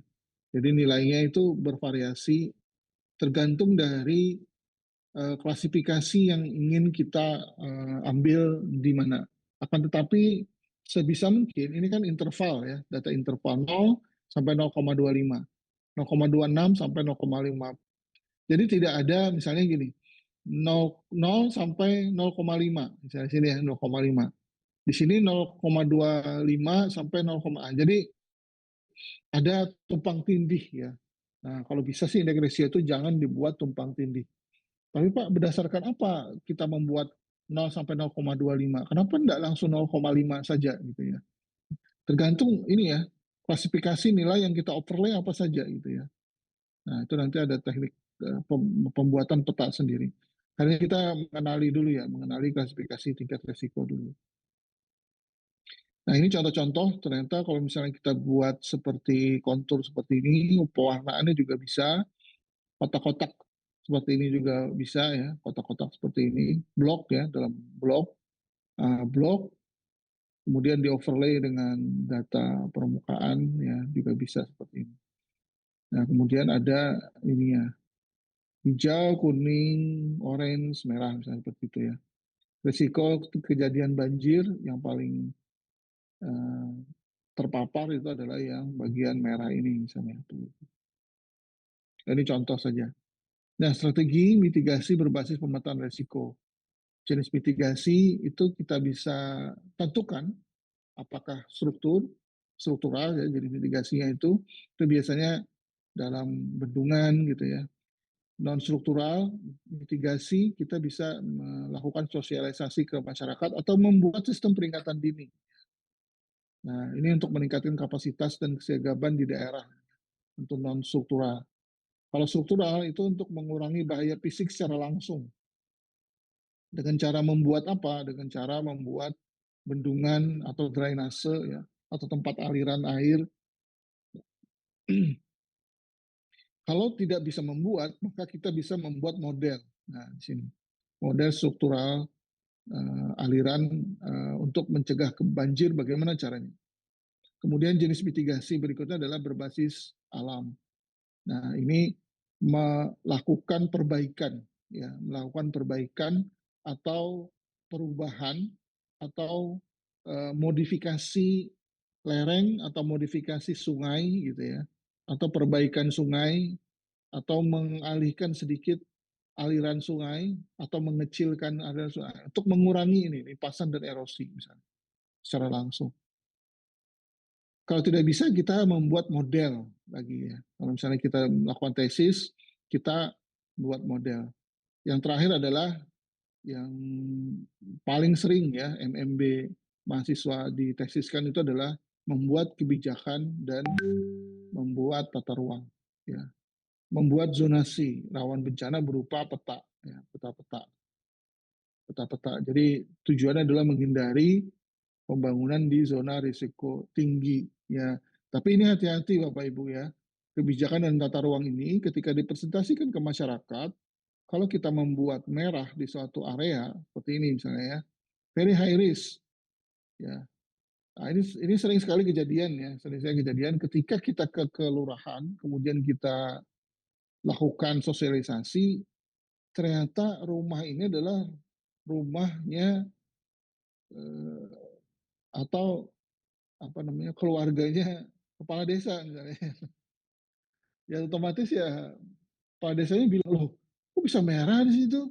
Jadi nilainya itu bervariasi tergantung dari klasifikasi yang ingin kita ambil di mana. Akan tetapi sebisa mungkin ini kan interval ya, data interval 0 sampai 0,25, 0,26 sampai 0,5. Jadi tidak ada misalnya gini, 0 sampai 0,5, misalnya sini ya 0,5. Di sini 0,25 sampai 0, jadi ada tumpang tindih ya. Nah, kalau bisa sih indeks rasio itu jangan dibuat tumpang tindih. Tapi Pak, berdasarkan apa kita membuat 0 sampai 0,25? Kenapa tidak langsung 0,5 saja gitu ya? Tergantung ini ya, klasifikasi nilai yang kita overlay apa saja gitu ya. Nah, itu nanti ada teknik pembuatan peta sendiri. Karena kita mengenali dulu ya, mengenali klasifikasi tingkat resiko dulu. Nah, ini contoh-contoh ternyata kalau misalnya kita buat seperti kontur seperti ini, pewarnaannya juga bisa, kotak-kotak seperti ini juga bisa ya, kotak-kotak seperti ini, blok ya, dalam blok, blok, kemudian di overlay dengan data permukaan ya, juga bisa seperti ini. Nah, kemudian ada ini ya, hijau, kuning, orange, merah misalnya seperti itu ya. Risiko kejadian banjir yang paling eh, terpapar itu adalah yang bagian merah ini misalnya. Ini contoh saja. Nah, strategi mitigasi berbasis pemetaan risiko. Jenis mitigasi itu kita bisa tentukan apakah struktural ya, jadi mitigasinya itu biasanya dalam bendungan gitu ya. Non struktural mitigasi kita bisa melakukan sosialisasi ke masyarakat atau membuat sistem peringatan dini. Nah, ini untuk meningkatkan kapasitas dan kesiagapan di daerah untuk non struktural. Kalau struktural itu untuk mengurangi bahaya fisik secara langsung. Dengan cara membuat apa? Dengan cara membuat bendungan atau drainase ya, atau tempat aliran air. Kalau tidak bisa membuat, maka kita bisa membuat model. Nah, di sini model struktural aliran untuk mencegah banjir. Bagaimana caranya? Kemudian jenis mitigasi berikutnya adalah berbasis alam. Nah, ini melakukan perbaikan, ya, melakukan perbaikan atau perubahan atau modifikasi lereng atau modifikasi sungai gitu ya, atau perbaikan sungai atau mengalihkan sedikit aliran sungai atau mengecilkan aliran sungai untuk mengurangi ini limpasan dan erosi misalnya secara langsung. Kalau tidak bisa kita membuat model lagi ya. Kalau misalnya kita melakukan tesis, kita buat model. Yang terakhir adalah yang paling sering ya MMB mahasiswa ditesiskan itu adalah membuat kebijakan dan membuat tata ruang ya. Membuat zonasi rawan bencana berupa peta ya, peta-peta. Peta-peta. Jadi tujuannya adalah menghindari pembangunan di zona risiko tinggi ya. Tapi ini hati-hati Bapak Ibu ya. Kebijakan dan tata ruang ini ketika dipresentasikan ke masyarakat, kalau kita membuat merah di suatu area seperti ini misalnya ya, very high risk ya. Nah, ini sering sekali kejadian ya, sering sekali kejadian ketika kita ke kelurahan, kemudian kita lakukan sosialisasi, ternyata rumah ini adalah rumahnya atau apa namanya keluarganya kepala desa misalnya. Ya otomatis ya kepala desanya bilang loh kok bisa merah di situ.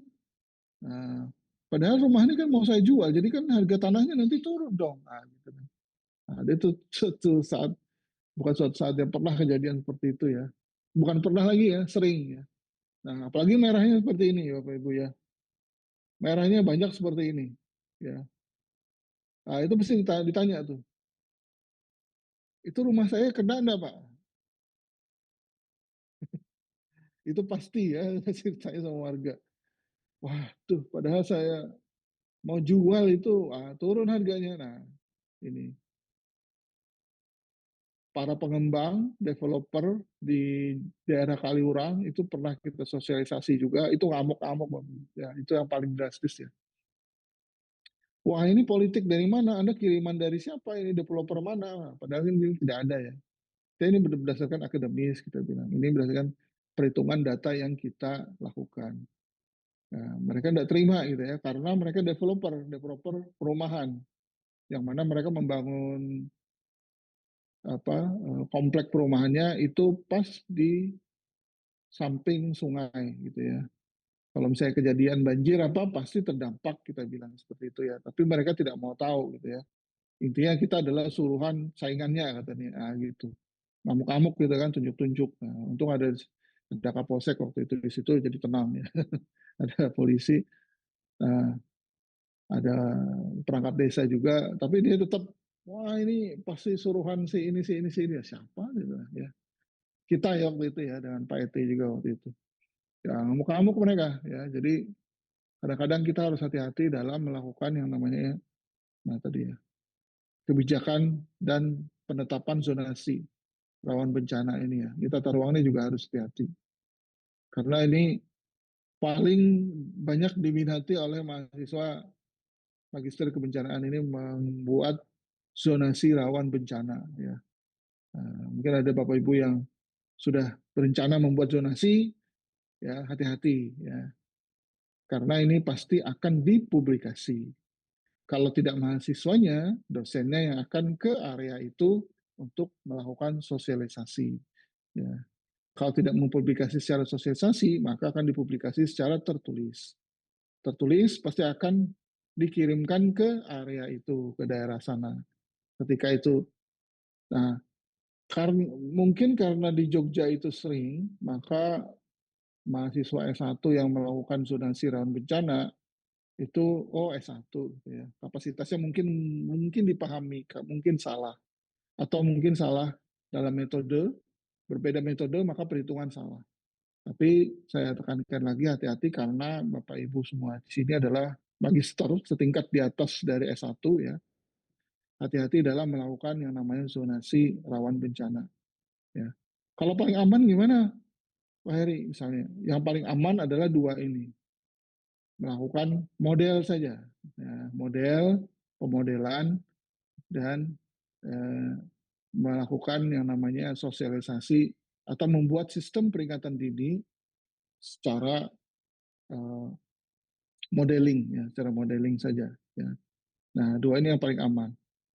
Nah, padahal rumah ini kan mau saya jual, jadi kan harga tanahnya nanti turun dong. Nah, gitu kan. Nah, itu suatu saat bukan suatu saat yang pernah kejadian seperti itu ya. Bukan pernah lagi ya, sering ya. Nah, apalagi merahnya seperti ini Bapak Ibu ya. Merahnya banyak seperti ini. Ya. Nah, itu mesti ditanya tuh. Itu rumah saya kena enggak, Pak? Itu pasti ya, ceritanya sama warga. Wah, tuh padahal saya mau jual itu turun harganya. Nah, ini para pengembang, developer di daerah Kaliurang itu pernah kita sosialisasi juga, itu ngamuk-ngamuk, ya, itu yang paling drastis ya. Wah ini politik dari mana? Anda kiriman dari siapa? Ini developer mana? Nah, padahal ini tidak ada ya. Kita ini berdasarkan akademis kita bilang. Ini berdasarkan perhitungan data yang kita lakukan. Nah, mereka tidak terima gitu ya, karena mereka developer perumahan, yang mana mereka membangun apa komplek perumahannya itu pas di samping sungai gitu ya. Kalau misalnya kejadian banjir apa pasti terdampak kita bilang seperti itu ya. Tapi mereka tidak mau tahu gitu ya. Intinya kita adalah suruhan saingannya katanya. Ah, gitu. Ngamuk-ngamuk gitu kan tunjuk-tunjuk. Nah, untung ada Kapolsek waktu itu di situ jadi tenang ya. Ada polisi, nah, ada perangkat desa juga. Tapi dia tetap wah ini pasti suruhan si ini si ini si ini. Ya, siapa gitu ya. Kita ya waktu itu ya dengan Pak ET juga waktu itu. Ya ngamuk-ngamuk mereka ya. Jadi kadang-kadang kita harus hati-hati dalam melakukan yang namanya nah tadi ya kebijakan dan penetapan zonasi rawan bencana ini ya. Di tata ruang ini juga harus hati-hati. Karena ini paling banyak diminati oleh mahasiswa magister kebencanaan ini membuat zonasi rawan bencana ya. Mungkin ada Bapak Ibu yang sudah berencana membuat zonasi, ya hati-hati ya. Karena ini pasti akan dipublikasi. Kalau tidak mahasiswanya, dosennya yang akan ke area itu untuk melakukan sosialisasi. Ya. Kalau tidak mempublikasi secara sosialisasi, maka akan dipublikasi secara tertulis. Tertulis pasti akan dikirimkan ke area itu, ke daerah sana. Ketika itu, nah, mungkin karena di Jogja itu sering, maka mahasiswa S1 yang melakukan zonasi rawan bencana itu S1 gitu ya. Kapasitasnya mungkin mungkin dipahami, mungkin salah atau mungkin salah dalam metode, berbeda metode maka perhitungan salah. Tapi saya tekankan lagi hati-hati karena Bapak Ibu semua di sini adalah magister setingkat di atas dari S1 ya. Hati-hati dalam melakukan yang namanya zonasi rawan bencana ya. Kalau paling aman gimana Pak Heri misalnya? Yang paling aman adalah dua ini. Melakukan model saja. Ya, model, pemodelan, dan eh, melakukan yang namanya sosialisasi atau membuat sistem peringatan dini secara eh, modeling ya, secara modeling saja ya. Nah, dua ini yang paling aman.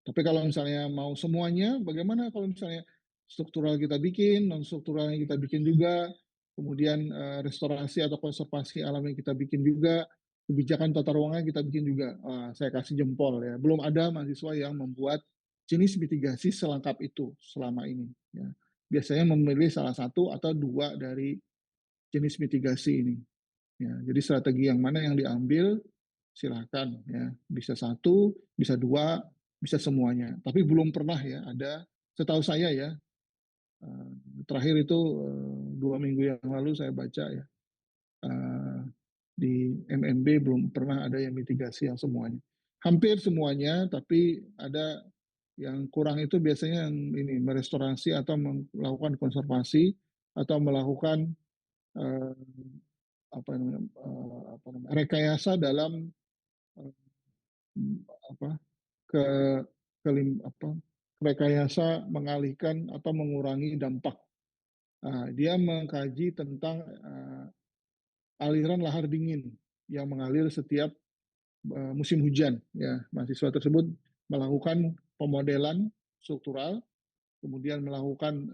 Tapi kalau misalnya mau semuanya, bagaimana kalau misalnya struktural kita bikin, non strukturalnya kita bikin juga, kemudian restorasi atau konservasi alam yang kita bikin juga, kebijakan tata ruangnya kita bikin juga. Saya kasih jempol ya. Belum ada mahasiswa yang membuat jenis mitigasi selengkap itu selama ini. Ya. Biasanya memilih salah satu atau dua dari jenis mitigasi ini. Ya, jadi strategi yang mana yang diambil silahkan ya, bisa satu, bisa dua, bisa semuanya. Tapi belum pernah ya ada, setahu saya ya, eh, terakhir itu 2 minggu yang lalu saya baca ya, eh, di MMB belum pernah ada yang mitigasi yang semuanya. Hampir semuanya, tapi ada yang kurang itu biasanya yang ini merestorasi atau melakukan konservasi atau melakukan eh, apa namanya rekayasa dalam eh, apa ke apa rekayasa mengalihkan atau mengurangi dampak. Dia mengkaji tentang aliran lahar dingin yang mengalir setiap musim hujan. Ya, mahasiswa tersebut melakukan pemodelan struktural, kemudian melakukan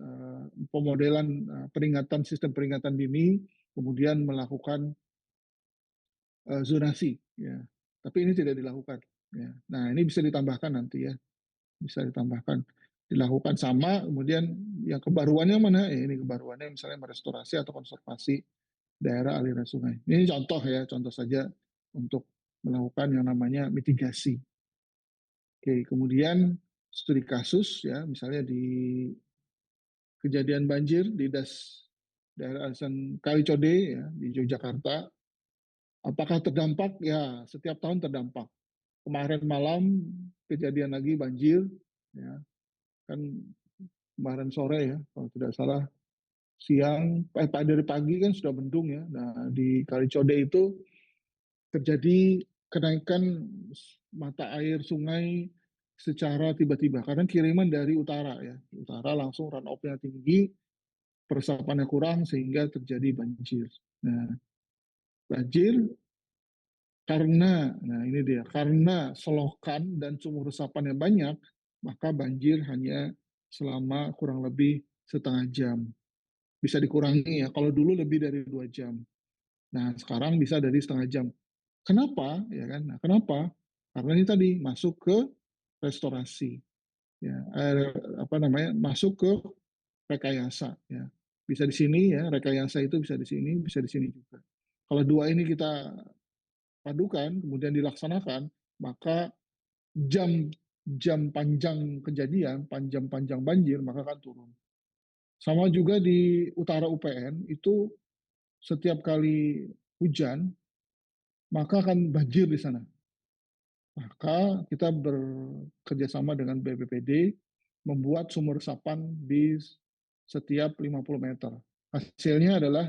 pemodelan peringatan sistem peringatan dini, kemudian melakukan zonasi. Ya, tapi ini tidak dilakukan. Ya. Nah, ini bisa ditambahkan nanti ya, bisa ditambahkan dilakukan sama kemudian yang kebaruannya mana ini kebaruannya misalnya merestorasi atau konservasi daerah aliran sungai ini contoh ya contoh saja untuk melakukan yang namanya mitigasi. Oke, kemudian studi kasus ya misalnya di kejadian banjir di daerah aliran Kalicode ya di Yogyakarta apakah terdampak ya setiap tahun terdampak kemarin malam kejadian lagi banjir ya kan kemarin sore ya, kalau tidak salah siang, dari pagi kan sudah mendung ya. Nah di Kali Code itu terjadi kenaikan mata air sungai secara tiba-tiba karena kiriman dari utara ya, utara langsung run off-nya tinggi, peresapannya kurang sehingga terjadi banjir. Nah banjir karena, nah ini dia, karena selokan dan sumur resapan yang banyak, maka banjir hanya selama kurang lebih setengah jam. Bisa dikurangi ya. Kalau dulu lebih dari 2 jam. Nah, sekarang bisa dari setengah jam. Kenapa? Ya kan? Nah, kenapa? Karena ini tadi masuk ke restorasi. Ya, apa namanya? Masuk ke rekayasa. Ya, bisa di sini ya. Rekayasa itu bisa di sini juga. Kalau dua ini kita padukan, kemudian dilaksanakan, maka jam jam panjang kejadian, panjang-panjang banjir, maka akan turun. Sama juga di utara UPN itu setiap kali hujan maka akan banjir di sana. Maka kita bekerja sama dengan BPPD membuat sumur resapan di setiap 50 meter. Hasilnya adalah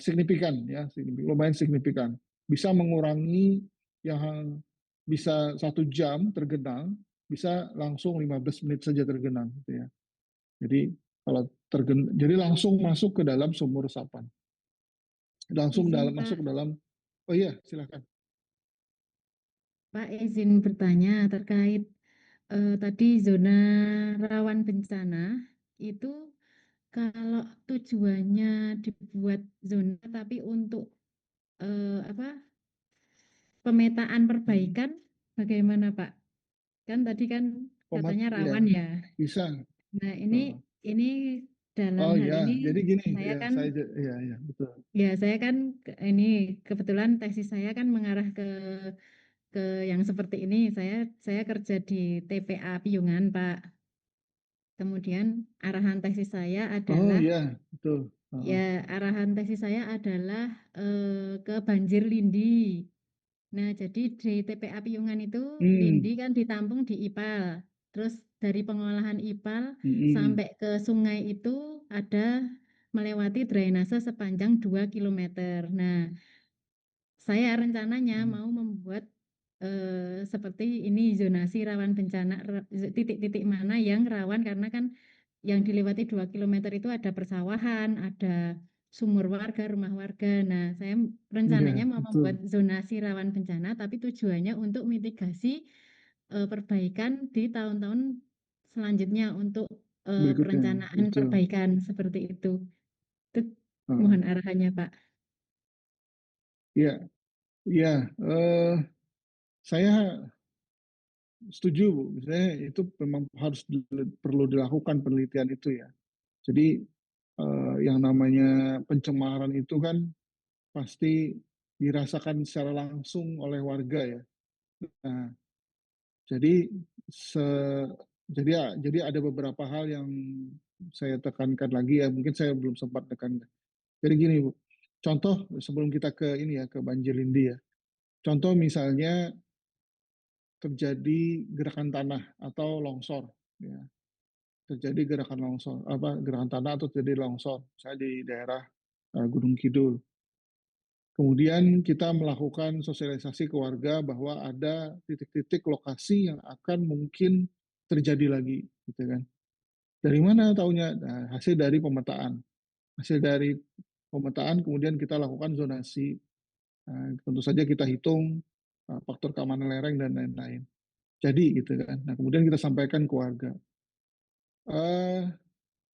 signifikan ya, lumayan signifikan. Bisa mengurangi yang bisa 1 jam tergenang, bisa langsung 15 menit saja tergenang gitu ya. Jadi kalau jadi langsung masuk ke dalam sumur resapan, langsung Izin masuk Pak, ke dalam. Oh iya, silakan. Pak izin bertanya terkait tadi zona rawan bencana itu kalau tujuannya dibuat zona tapi untuk apa pemetaan Hmm. perbaikan bagaimana Pak? Kan tadi kan katanya Ya, rawan ya. bisa. Nah Oh, ini dalam oh hal ya, ini jadi gini saya ya, kan ya ya betul. ya saya kan ini kebetulan tesis saya kan mengarah ke yang seperti ini. Saya kerja di TPA Piyungan, Pak. Kemudian arahan tesis saya Oh adalah ya, betul. ya Oh. arahan tesis saya adalah ke banjir lindi. Nah, jadi di TPA Piyungan itu lindi Hmm. kan ditampung di IPAL. Terus dari pengolahan IPAL Hmm. sampai ke sungai itu ada melewati drainase sepanjang 2 kilometer. Nah, saya rencananya Hmm. mau membuat seperti ini zonasi rawan bencana, titik-titik mana yang rawan karena kan yang dilewati 2 kilometer itu ada persawahan, ada sumur warga, rumah warga. Nah, saya rencananya Iya, mau membuat betul. zonasi rawan bencana, tapi tujuannya untuk mitigasi perbaikan di tahun-tahun selanjutnya untuk Berikutnya, perencanaan betul. perbaikan seperti itu. Itu Oh. mohon arahannya, Pak. Ya, ya. Saya setuju, Bu. Misalnya itu memang harus perlu dilakukan penelitian itu ya. Jadi yang namanya pencemaran itu kan pasti dirasakan secara langsung oleh warga ya. Nah, jadi se jadi ya, jadi ada beberapa hal yang saya tekankan lagi ya. Mungkin saya belum sempat tekankan. Jadi gini, Bu. Contoh sebelum kita ke ini ya, ke banjir lindi ya. Contoh misalnya terjadi gerakan tanah atau longsor ya. Terjadi gerakan longsor gerakan tanah atau terjadi longsor saya di daerah Gunung Kidul. Kemudian kita melakukan sosialisasi ke warga bahwa ada titik-titik lokasi yang akan mungkin terjadi lagi, gitu kan. Dari mana taunya? Nah, hasil dari pemetaan. Hasil dari pemetaan kemudian kita lakukan zonasi. Nah, tentu saja kita hitung faktor keamanan lereng dan lain-lain. Jadi gitu kan. Nah, kemudian kita sampaikan ke warga. Eh,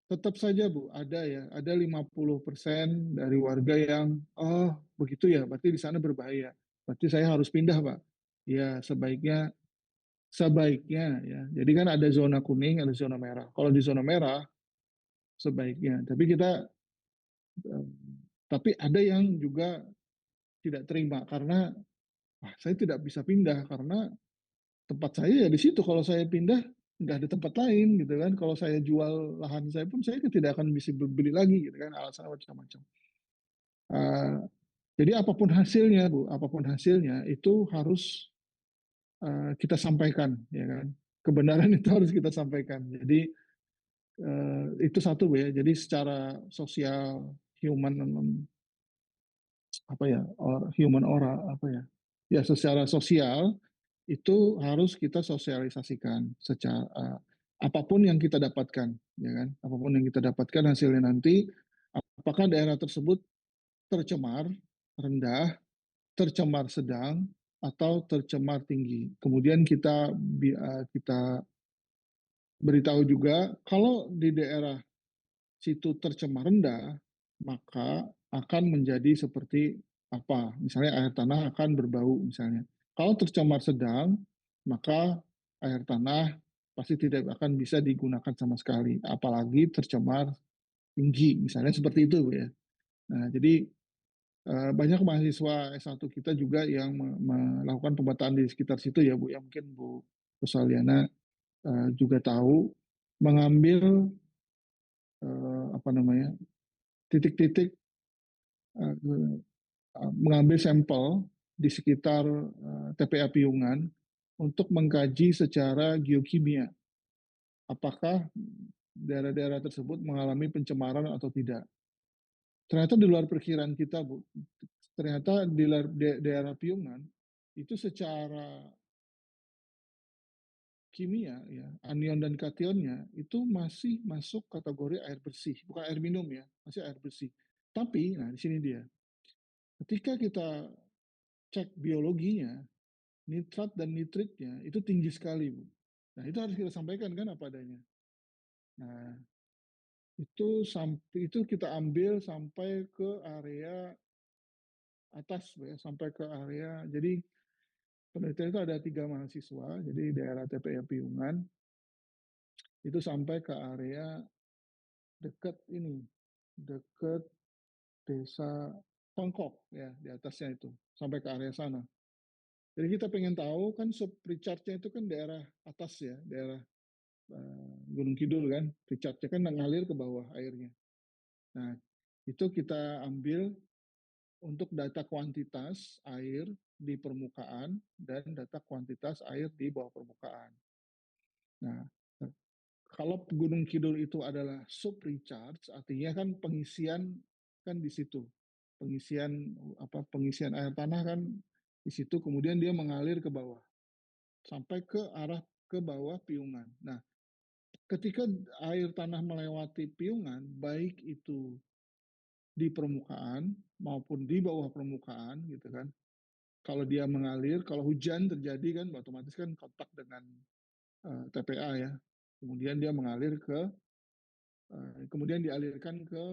Tetap saja Bu, ada 50% dari warga yang, oh begitu ya, berarti di sana berbahaya. Berarti saya harus pindah Pak. Ya sebaiknya ya. Jadi kan ada zona kuning, ada zona merah. Kalau di zona merah, sebaiknya. Eh, tapi ada yang juga tidak terima karena, saya tidak bisa pindah karena tempat saya ya di situ. Kalau saya pindah nggak ada tempat lain gitu kan. Kalau saya jual lahan saya pun saya tidak akan bisa beli lagi gitu kan. Alasan macam-macam. Uh, jadi apapun hasilnya Bu, apapun hasilnya itu harus kita sampaikan ya kan. Kebenaran itu harus kita sampaikan. Jadi itu satu Bu ya. Jadi secara sosial human apa ya, human ora apa ya. Ya secara sosial itu harus kita sosialisasikan secara apapun yang kita dapatkan, ya kan? Apapun yang kita dapatkan hasilnya nanti, apakah daerah tersebut tercemar rendah, tercemar sedang, atau tercemar tinggi. Kemudian kita beritahu juga kalau di daerah situ tercemar rendah, maka akan menjadi seperti apa? Misalnya air tanah akan berbau misalnya. Kalau tercemar sedang, maka air tanah pasti tidak akan bisa digunakan sama sekali, apalagi tercemar tinggi, misalnya seperti itu ya. Nah, jadi banyak mahasiswa S1 kita juga yang melakukan pemetaan di sekitar situ ya Bu, ya mungkin Bu Saliana juga tahu mengambil apa namanya titik-titik mengambil sampel di sekitar TPA Piungan untuk mengkaji secara geokimia apakah daerah-daerah tersebut mengalami pencemaran atau tidak. Ternyata di luar perkiraan kita, Bu. Ternyata di daerah Piungan itu secara kimia ya, anion dan kationnya itu masih masuk kategori air bersih, bukan air minum ya, masih air bersih. Tapi, nah di sini dia, ketika kita cek biologinya, nitrat dan nitritnya itu tinggi sekali, Bu. Nah itu harus kita sampaikan kan apa adanya. Nah itu kita ambil sampai ke area atas, Bu, ya, sampai ke area. Jadi penelitian itu ada 3 mahasiswa, jadi daerah TPA Piungan itu sampai ke area dekat ini, dekat desa Pengkok ya di atasnya itu sampai ke area sana. Jadi kita pengen tahu kan sub recharge-nya itu kan daerah atas ya, daerah Gunung Kidul kan, recharge-nya kan ngalir ke bawah airnya. Nah itu kita ambil untuk data kuantitas air di permukaan dan data kuantitas air di bawah permukaan. Nah, kalau Gunung Kidul itu adalah sub recharge, artinya kan pengisian kan di situ. Pengisian air tanah kan di situ, kemudian dia mengalir ke bawah sampai ke arah ke bawah Piungan. Nah, ketika air tanah melewati Piungan, baik itu di permukaan maupun di bawah permukaan gitu kan. Kalau dia mengalir, kalau hujan terjadi kan otomatis kan kontak dengan TPA ya. Kemudian dia mengalir kemudian dialirkan ke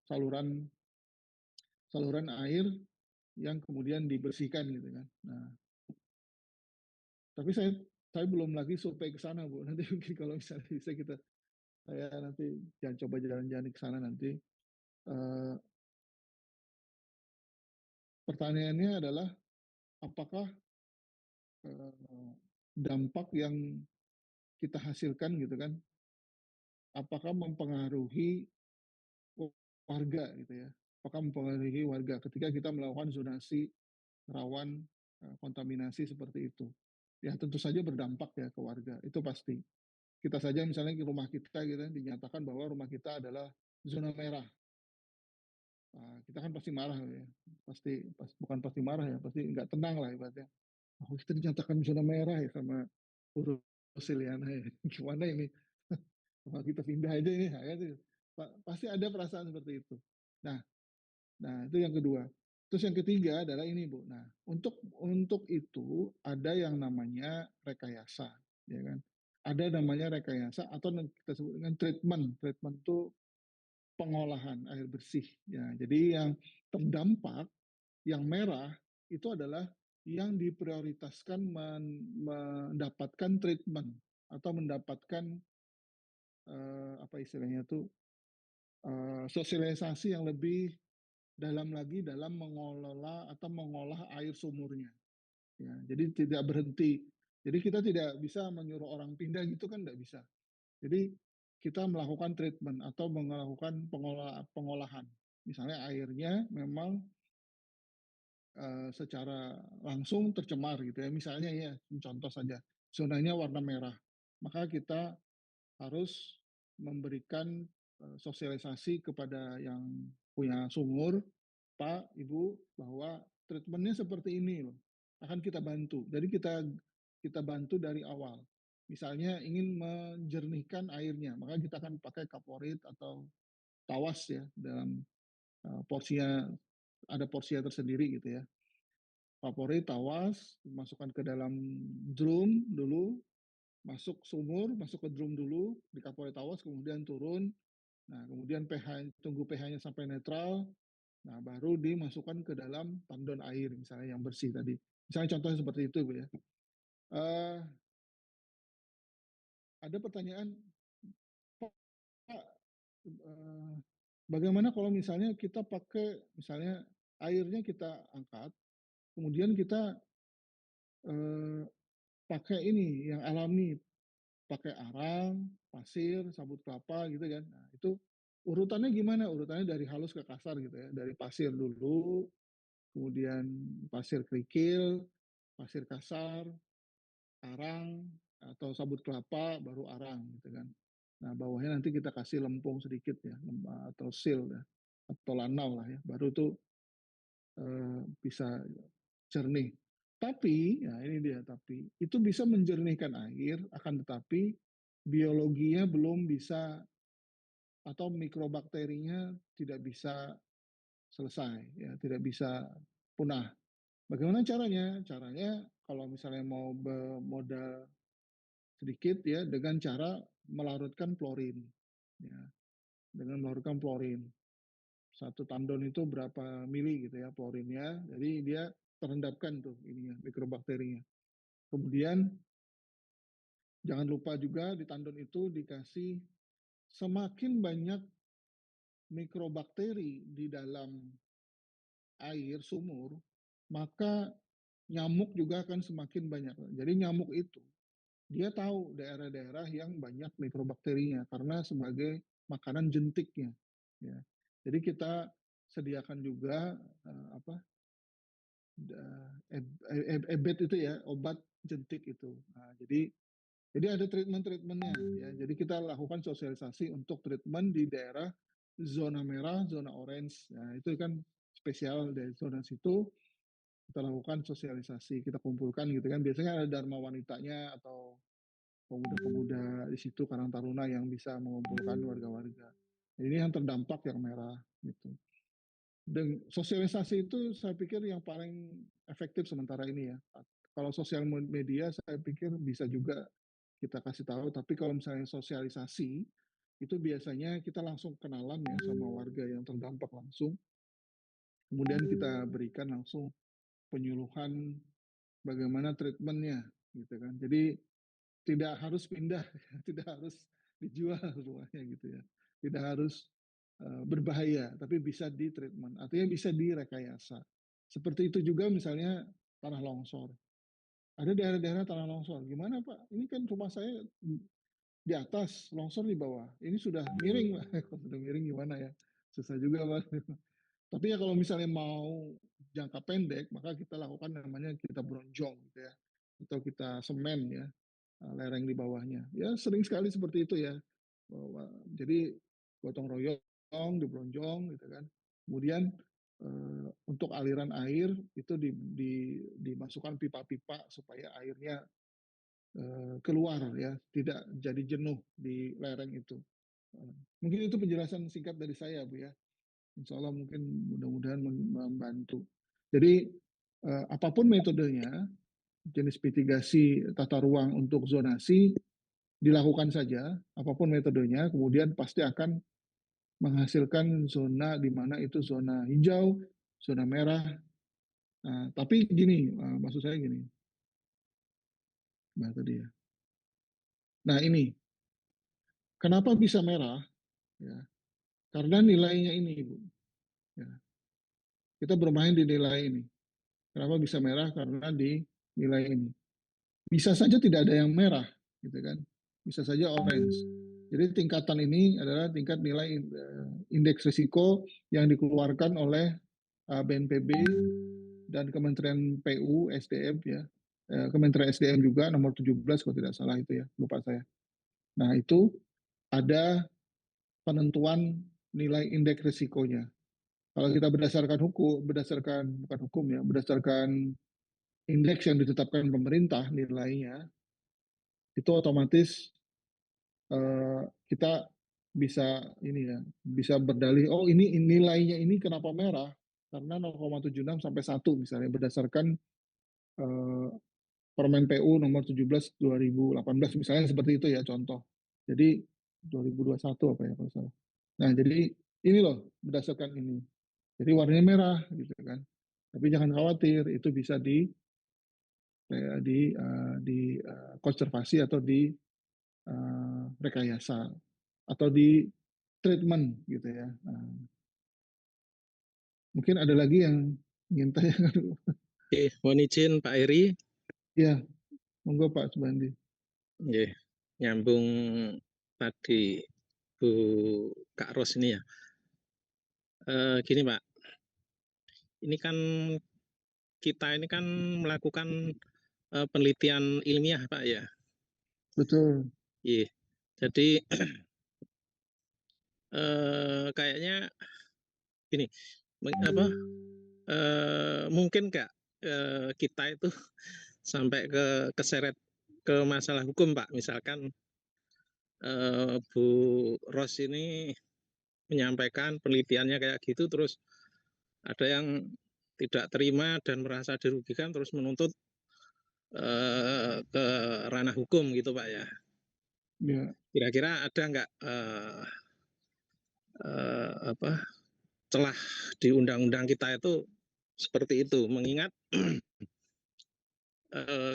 saluran saluran air yang kemudian dibersihkan gitu kan. Nah, tapi saya belum lagi survei ke sana, Bu. Nanti mungkin kalau misalnya bisa saya nanti jangan coba jalan-jalan ke sana nanti. Uh, Pertanyaannya adalah apakah dampak yang kita hasilkan gitu kan, apakah mempengaruhi warga gitu ya? Apakah mempengaruhi warga ketika kita melakukan zonasi rawan kontaminasi seperti itu? Ya tentu saja berdampak ya ke warga, itu pasti. Kita saja misalnya di rumah kita gitu dinyatakan bahwa rumah kita adalah zona merah. Nah, kita kan pasti marah ya, bukan pasti marah ya, pasti nggak tenang lah ibaratnya. Oh, kita dinyatakan zona merah ya sama Rosiliana ya. Gimana ini? Apa kita pindah aja ini? Ya, itu. Pasti ada perasaan seperti itu. Nah, itu yang kedua. Terus yang ketiga adalah ini, Bu. Nah, untuk itu ada yang namanya rekayasa, ya kan? Ada namanya rekayasa atau kita sebut dengan treatment. Treatment itu pengolahan air bersih. Ya, jadi yang terdampak, yang merah itu adalah yang diprioritaskan mendapatkan treatment atau mendapatkan apa istilahnya itu sosialisasi yang lebih dalam lagi dalam mengelola atau mengolah air sumurnya. Ya, jadi tidak berhenti. Jadi kita tidak bisa menyuruh orang pindah gitu kan tidak bisa. Jadi kita melakukan treatment atau melakukan pengolahan. Misalnya airnya memang secara langsung tercemar gitu ya. Misalnya ya, contoh saja, zonanya warna merah. Maka kita harus memberikan sosialisasi kepada yang punya sumur, Pak, Ibu, bahwa treatmentnya seperti ini loh. Akan kita bantu. Jadi kita bantu dari awal. Misalnya ingin menjernihkan airnya, maka kita akan pakai kaporit atau tawas ya dalam porsinya ada porsinya tersendiri gitu ya. Kaporit, tawas, masukkan ke dalam drum dulu, masuk sumur, masuk ke drum dulu, di kaporit tawas, kemudian turun. Nah, kemudian tunggu pH-nya sampai netral. Nah, baru dimasukkan ke dalam tandon air, misalnya yang bersih tadi. Misalnya contohnya seperti itu, Bu ya. Uh, ada pertanyaan, Pak, uh, bagaimana kalau misalnya kita pakai, misalnya airnya kita angkat, kemudian kita uh, pakai ini yang alami, pakai arang, pasir, sabut kelapa gitu kan. Nah, itu urutannya gimana? Urutannya dari halus ke kasar gitu ya. Dari pasir dulu, kemudian pasir kerikil, pasir kasar, arang, atau sabut kelapa, baru arang gitu kan. Nah, bawahnya nanti kita kasih lempung sedikit ya, atau sil ya, atau lanau lah ya, baru tuh bisa jernih. Tapi, ya ini dia tapi, itu bisa menjernihkan air, akan tetapi biologinya belum bisa atau mikrobakterinya tidak bisa selesai, ya tidak bisa punah. Bagaimana caranya? Caranya kalau misalnya mau bermodal sedikit ya dengan cara melarutkan klorin, ya dengan melarutkan klorin. Satu tandon itu berapa mili gitu ya klorinnya, jadi dia terendapkan tuh ininya mikrobakterinya. Kemudian jangan lupa juga di tandon itu dikasih semakin banyak mikrobakteri di dalam air sumur, maka nyamuk juga akan semakin banyak. Jadi nyamuk itu dia tahu daerah-daerah yang banyak mikrobakterinya karena sebagai makanan jentiknya. Ya. Jadi kita sediakan juga apa ebet itu ya obat jentik itu. Nah, jadi ada treatment-treatmentnya ya. Jadi kita lakukan sosialisasi untuk treatment di daerah zona merah, zona orange. Nah, itu kan spesial dari zona situ kita lakukan sosialisasi, kita kumpulkan gitu kan. Biasanya ada dharma wanitanya atau pemuda-pemuda di situ Karang Taruna yang bisa mengumpulkan warga-warga. Ini yang terdampak yang merah gitu. Dan sosialisasi itu saya pikir yang paling efektif sementara ini ya. Kalau sosial media saya pikir bisa juga kita kasih tahu, tapi kalau misalnya sosialisasi itu biasanya kita langsung kenalan ya sama warga yang terdampak langsung. Kemudian kita berikan langsung penyuluhan bagaimana treatmentnya gitu kan. Jadi tidak harus pindah, tidak harus dijual rumahnya gitu ya. Tidak harus berbahaya, tapi bisa di treatment, artinya bisa direkayasa. Seperti itu juga misalnya tanah longsor. Ada daerah-daerah tanah longsor. Gimana Pak? Ini kan rumah saya di atas, longsor di bawah. Ini sudah miring, Pak. Kalau sudah miring gimana ya? Susah juga, Pak. Tapi ya kalau misalnya mau jangka pendek, maka kita lakukan namanya kita bronjong gitu ya. Atau kita semen ya, lereng di bawahnya. Ya sering sekali seperti itu ya. Jadi gotong royong, dibronjong gitu kan. Kemudian untuk aliran air itu dimasukkan pipa-pipa supaya airnya keluar ya, tidak jadi jenuh di lereng itu. Mungkin itu penjelasan singkat dari saya, Bu ya. Insya Allah mungkin mudah-mudahan membantu. Jadi apapun metodenya, jenis mitigasi tata ruang untuk zonasi dilakukan saja, apapun metodenya, kemudian pasti akan menghasilkan zona di mana itu zona hijau, zona merah. Nah, tapi gini, maksud saya gini, nah tadi ya. Nah ini, kenapa bisa merah? Ya, karena nilainya ini, Ibu. Ya, kita bermain di nilai ini. Kenapa bisa merah? Karena di nilai ini. Bisa saja tidak ada yang merah, gitu kan? Bisa saja orange. Jadi tingkatan ini adalah tingkat nilai indeks risiko yang dikeluarkan oleh BNPB dan Kementerian PU SDM ya. Kementerian SDM juga nomor 17 kalau tidak salah itu ya, lupa saya. Nah, itu ada penentuan nilai indeks risikonya. Kalau kita berdasarkan hukum, berdasarkan bukan hukum ya, berdasarkan indeks yang ditetapkan pemerintah nilainya, itu otomatis kita bisa ini ya, bisa berdalih, oh ini nilainya ini kenapa merah? Karena 0,76 sampai 1 misalnya berdasarkan eh, Permen PU nomor 17 2018 misalnya seperti itu ya contoh. Jadi 2021 apa ya kalau salah. Nah, jadi ini loh berdasarkan ini. Jadi warnanya merah gitu kan. Tapi jangan khawatir, itu bisa di konservasi atau di rekayasa atau di treatment gitu ya. Nah, mungkin ada lagi yang ingin tanya. Oke, mohon izin Pak Eri. Ya, monggo Pak Subandi. Nggih, nyambung tadi Bu Kak Ros ini ya. Gini Pak, ini kan kita ini kan melakukan penelitian ilmiah, Pak, ya. Betul. Iya. Jadi kayaknya gini, mungkin nggak kita itu sampai keseret ke masalah hukum, Pak. Misalkan Bu Ros ini menyampaikan penelitiannya kayak gitu, terus ada yang tidak terima dan merasa dirugikan, terus menuntut ke ranah hukum gitu, Pak, ya. Ya. Kira-kira ada nggak celah di undang-undang kita itu seperti itu, mengingat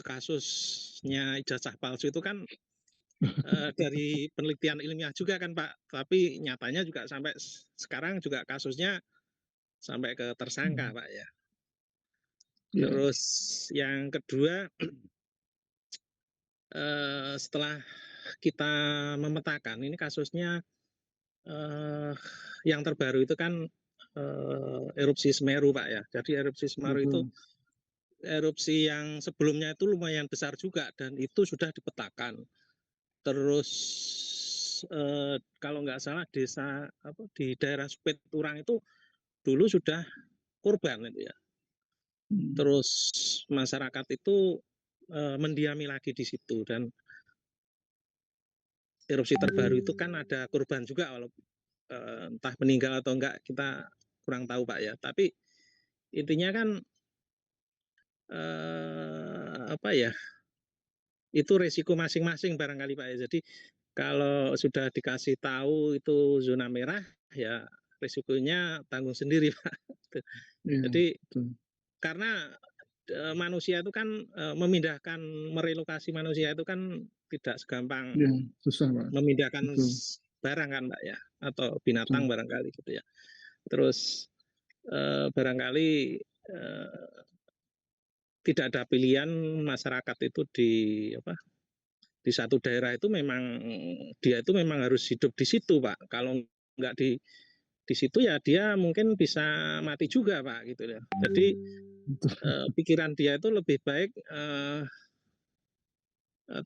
kasusnya ijazah palsu itu kan dari penelitian ilmiah juga kan, Pak, tapi nyatanya juga sampai sekarang juga kasusnya sampai ke tersangka, Pak, ya. Ya. Terus yang kedua, setelah kita memetakan ini kasusnya yang terbaru itu kan erupsi Semeru, Pak, ya. Jadi erupsi Semeru itu Betul. erupsi yang sebelumnya itu lumayan besar juga dan itu sudah dipetakan. Terus kalau nggak salah desa di daerah Supiturang itu dulu sudah korban itu ya. Terus masyarakat itu mendiami lagi di situ dan erupsi terbaru itu kan ada korban juga, walaupun entah meninggal atau enggak kita kurang tahu, Pak, ya. Tapi intinya kan apa ya? Itu resiko masing-masing barangkali, Pak, ya. Jadi kalau sudah dikasih tahu itu zona merah, ya risikonya tanggung sendiri, Pak. Ya, Jadi betul. karena manusia itu kan memindahkan, merelokasi manusia itu kan tidak segampang Ya, susah, Pak. memindahkan Betul. barang kan, Pak, ya, atau binatang Betul. barangkali gitu ya. Terus barangkali tidak ada pilihan masyarakat itu di satu daerah itu memang dia itu memang harus hidup di situ, Pak. Kalau nggak di situ ya dia mungkin bisa mati juga, Pak, gitu ya. Jadi Betul. pikiran dia itu lebih baik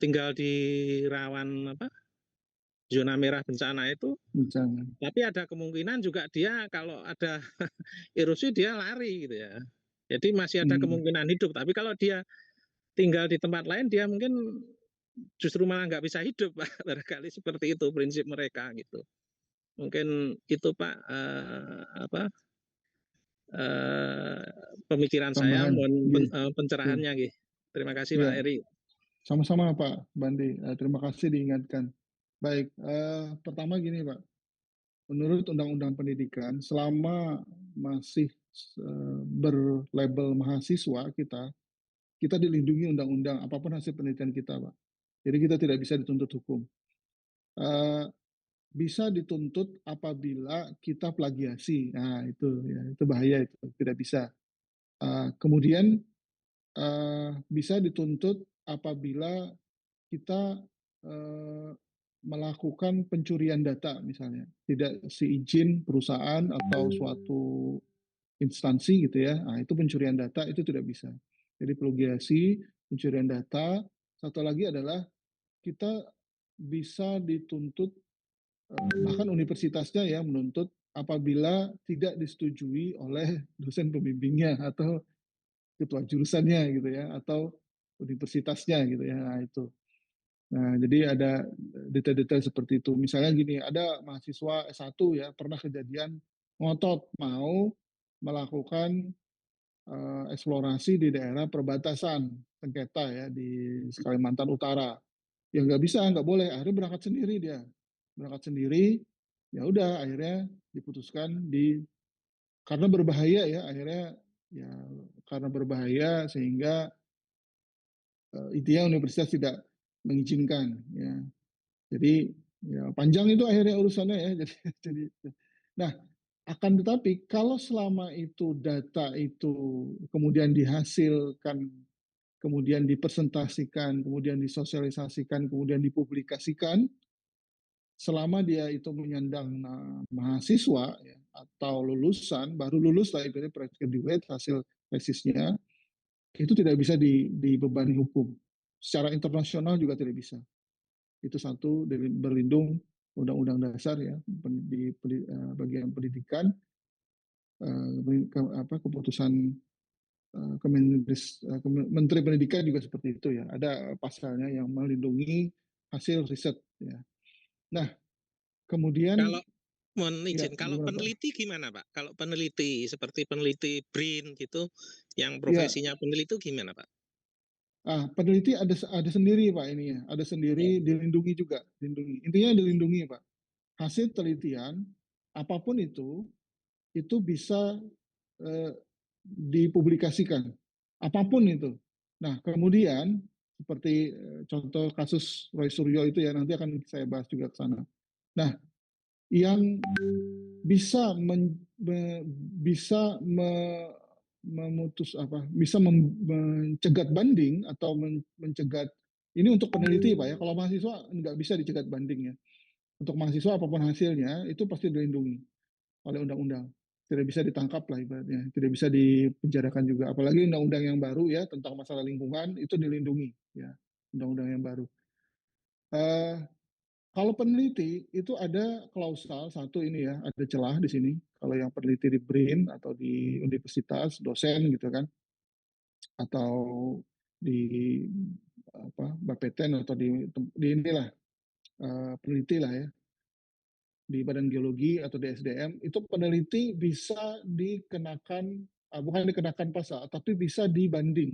tinggal di rawan zona merah bencana itu, Bencana. tapi ada kemungkinan juga dia kalau ada erupsi dia lari gitu ya. Jadi masih ada kemungkinan hidup, tapi kalau dia tinggal di tempat lain dia mungkin justru malah nggak bisa hidup, Pak. Barangkali seperti itu prinsip mereka gitu. Mungkin itu, Pak, pemikiran saya, Tambahan. mohon Iya, betul. pencerahannya nggih. Terima kasih, Pak Ya, Eri. sama-sama Pak Bandi. Terima kasih diingatkan. Baik, pertama gini Pak. Menurut Undang-Undang Pendidikan, selama masih berlabel mahasiswa kita dilindungi undang-undang apapun hasil penelitian kita, Pak. Jadi kita tidak bisa dituntut hukum. Bisa dituntut apabila kita plagiasi. Nah, itu bahaya, itu tidak bisa. Kemudian bisa dituntut apabila kita melakukan pencurian data, misalnya tidak seizin perusahaan atau suatu instansi gitu ya. Nah, itu pencurian data itu tidak bisa. Jadi plagiasi, pencurian data. Satu lagi adalah kita bisa dituntut, bahkan universitasnya ya menuntut apabila tidak disetujui oleh dosen pembimbingnya atau ketua jurusannya gitu ya, atau universitasnya gitu ya. Nah, itu. Nah, jadi ada detail-detail seperti itu. Misalnya gini, ada mahasiswa S1 ya, pernah kejadian ngotot mau melakukan eksplorasi di daerah perbatasan sengketa ya di Kalimantan Utara. Ya nggak bisa, nggak boleh. Akhirnya berangkat sendiri dia. Berangkat sendiri, ya udah akhirnya diputuskan karena berbahaya ya, akhirnya ya karena berbahaya sehingga intinya universitas tidak mengizinkan ya. Jadi ya panjang itu akhirnya urusannya ya. Jadi nah, akan tetapi kalau selama itu data itu kemudian dihasilkan, kemudian dipresentasikan, kemudian disosialisasikan, kemudian dipublikasikan, selama dia itu menyandang mahasiswa ya, atau lulusan, baru lulus lah itu graduate hasil tesisnya, itu tidak bisa dibebani hukum. Secara internasional juga tidak bisa. Itu satu, berlindung Undang-Undang Dasar ya di bagian pendidikan, keputusan Menteri Pendidikan juga seperti itu ya. Ada pasalnya yang melindungi hasil riset ya. Nah, kemudian Kalau mohon ya izin, kalau gimana Pak? peneliti gimana Pak? Kalau peneliti seperti peneliti BRIN gitu, yang Ya, profesinya peneliti gimana Pak? peneliti ada sendiri Pak ini ya, ada sendiri, dilindungi juga, dilindungi. Intinya dilindungi Pak. Hasil penelitian apapun itu bisa eh, dipublikasikan, apapun itu. Nah, kemudian seperti contoh kasus Roy Suryo itu ya, nanti akan saya bahas juga ke sana. Nah, yang bisa bisa memutus bisa mencegat banding atau mencegat ini untuk peneliti Pak ya. Kalau mahasiswa nggak bisa dicegat banding ya. Untuk mahasiswa apapun hasilnya itu pasti dilindungi oleh undang-undang. Tidak bisa ditangkap lah ibaratnya, tidak bisa dipenjarakan juga. Apalagi undang-undang yang baru ya tentang masalah lingkungan itu dilindungi ya, undang-undang yang baru. Uh, Kalau peneliti itu ada klausal satu ini ya, ada celah di sini. Kalau yang peneliti di BRIN atau di universitas, dosen gitu kan, atau di Bapeten atau di inilah peneliti lah ya, di Badan Geologi atau di SDM, itu peneliti bisa dikenakan, bukan dikenakan pasal, tapi bisa dibanding.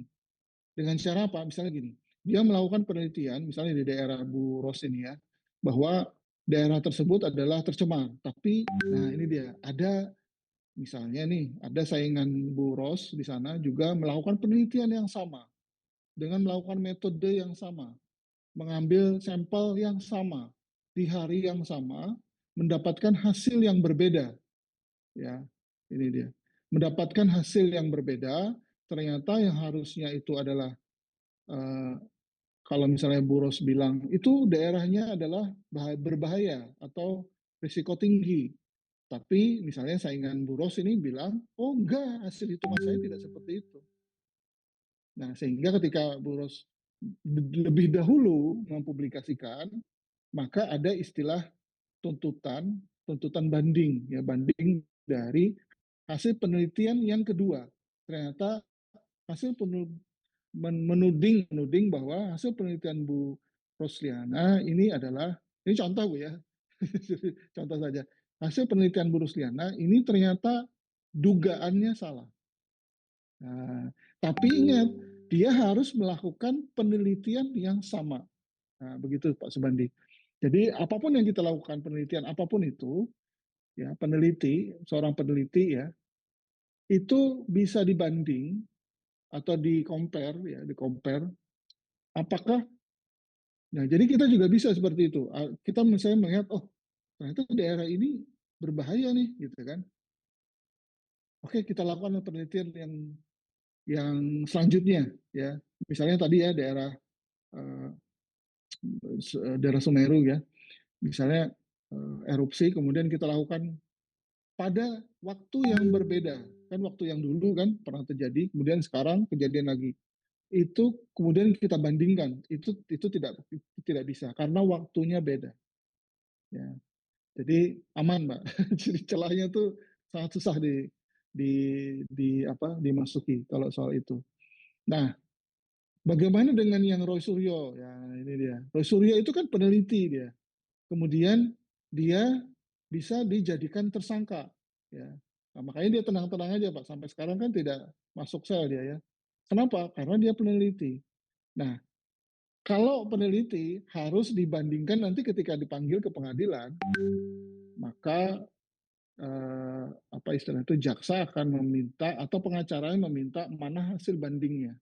Dengan cara apa? Misalnya gini, dia melakukan penelitian, misalnya di daerah Bu Ros ini ya, bahwa daerah tersebut adalah tercemar. Tapi, nah ini dia, ada misalnya nih, ada saingan Bu Ros di sana juga melakukan penelitian yang sama, dengan melakukan metode yang sama, mengambil sampel yang sama, di hari yang sama, mendapatkan hasil yang berbeda. Ya, ini dia. Mendapatkan hasil yang berbeda, ternyata yang harusnya itu adalah eh, kalau misalnya Bu Ros bilang itu daerahnya adalah berbahaya atau risiko tinggi. Tapi misalnya saingan Bu Ros ini bilang, oh enggak, hasil hitungan saya tidak seperti itu. Nah, sehingga ketika Bu Ros lebih dahulu mempublikasikan, maka ada istilah tuntutan banding, ya banding dari hasil penelitian yang kedua. Ternyata hasil menuding bahwa hasil penelitian Bu Rosliana ini adalah, ini contoh Bu ya, contoh saja, hasil penelitian Bu Rosliana ini ternyata dugaannya salah. Nah, tapi ingat, dia harus melakukan penelitian yang sama. Nah, begitu Pak Subandi. Jadi apapun yang kita lakukan penelitian apapun itu, ya peneliti, seorang peneliti ya, itu bisa dibanding atau di compare apakah. Nah, jadi kita juga bisa seperti itu. Kita misalnya melihat, oh ternyata daerah ini berbahaya nih, gitu kan. Oke, kita lakukan penelitian yang selanjutnya, ya. Misalnya tadi ya eh, daerah Semeru ya, misalnya erupsi, kemudian kita lakukan pada waktu yang berbeda. Kan waktu yang dulu kan pernah terjadi, kemudian sekarang kejadian lagi. Itu kemudian kita bandingkan, itu tidak bisa karena waktunya beda. Ya. Jadi aman, Mbak. Jadi celahnya tuh sangat susah di dimasuki kalau soal itu. Nah, bagaimana dengan yang Roy Suryo? Ya, ini dia. Roy Suryo itu kan peneliti dia. Kemudian dia bisa dijadikan tersangka, ya. Nah, makanya dia tenang-tenang aja, Pak. Sampai sekarang kan tidak masuk sel dia ya. Kenapa? Karena dia peneliti. Nah, kalau peneliti harus dibandingkan nanti ketika dipanggil ke pengadilan, maka apa istilah itu, jaksa akan meminta atau pengacaranya meminta mana hasil bandingnya,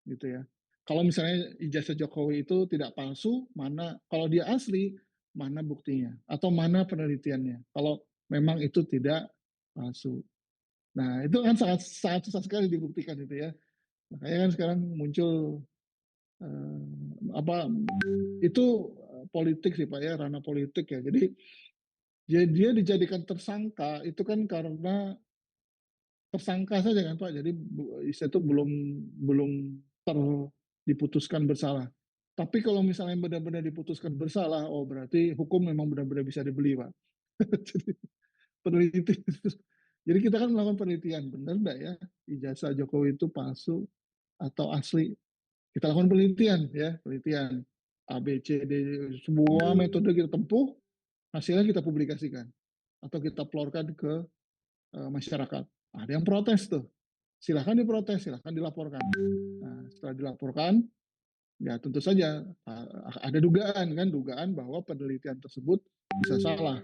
gitu ya. Kalau misalnya ijazah Jokowi itu tidak palsu, mana kalau dia asli, mana buktinya atau mana penelitiannya. Kalau memang itu tidak palsu. Nah, itu kan sangat sangat susah sekali dibuktikan itu ya. Makanya kan sekarang muncul apa itu politik sih Pak ya, ranah politik ya. Jadi dia dijadikan tersangka itu kan karena tersangka saja kan Pak. Jadi istilah itu belum diputuskan bersalah. Tapi kalau misalnya benar-benar diputuskan bersalah, oh berarti hukum memang benar-benar bisa dibeli Pak. Jadi peneliti. Jadi kita kan melakukan penelitian, benar enggak ya ijazah Jokowi itu palsu atau asli? Kita lakukan penelitian ya, penelitian A, B, C, D, semua metode kita tempuh, hasilnya kita publikasikan atau kita plorkan ke masyarakat. Ada yang protes tuh, silahkan diprotes, silahkan dilaporkan. Nah, setelah dilaporkan, ya tentu saja ada dugaan bahwa penelitian tersebut bisa salah.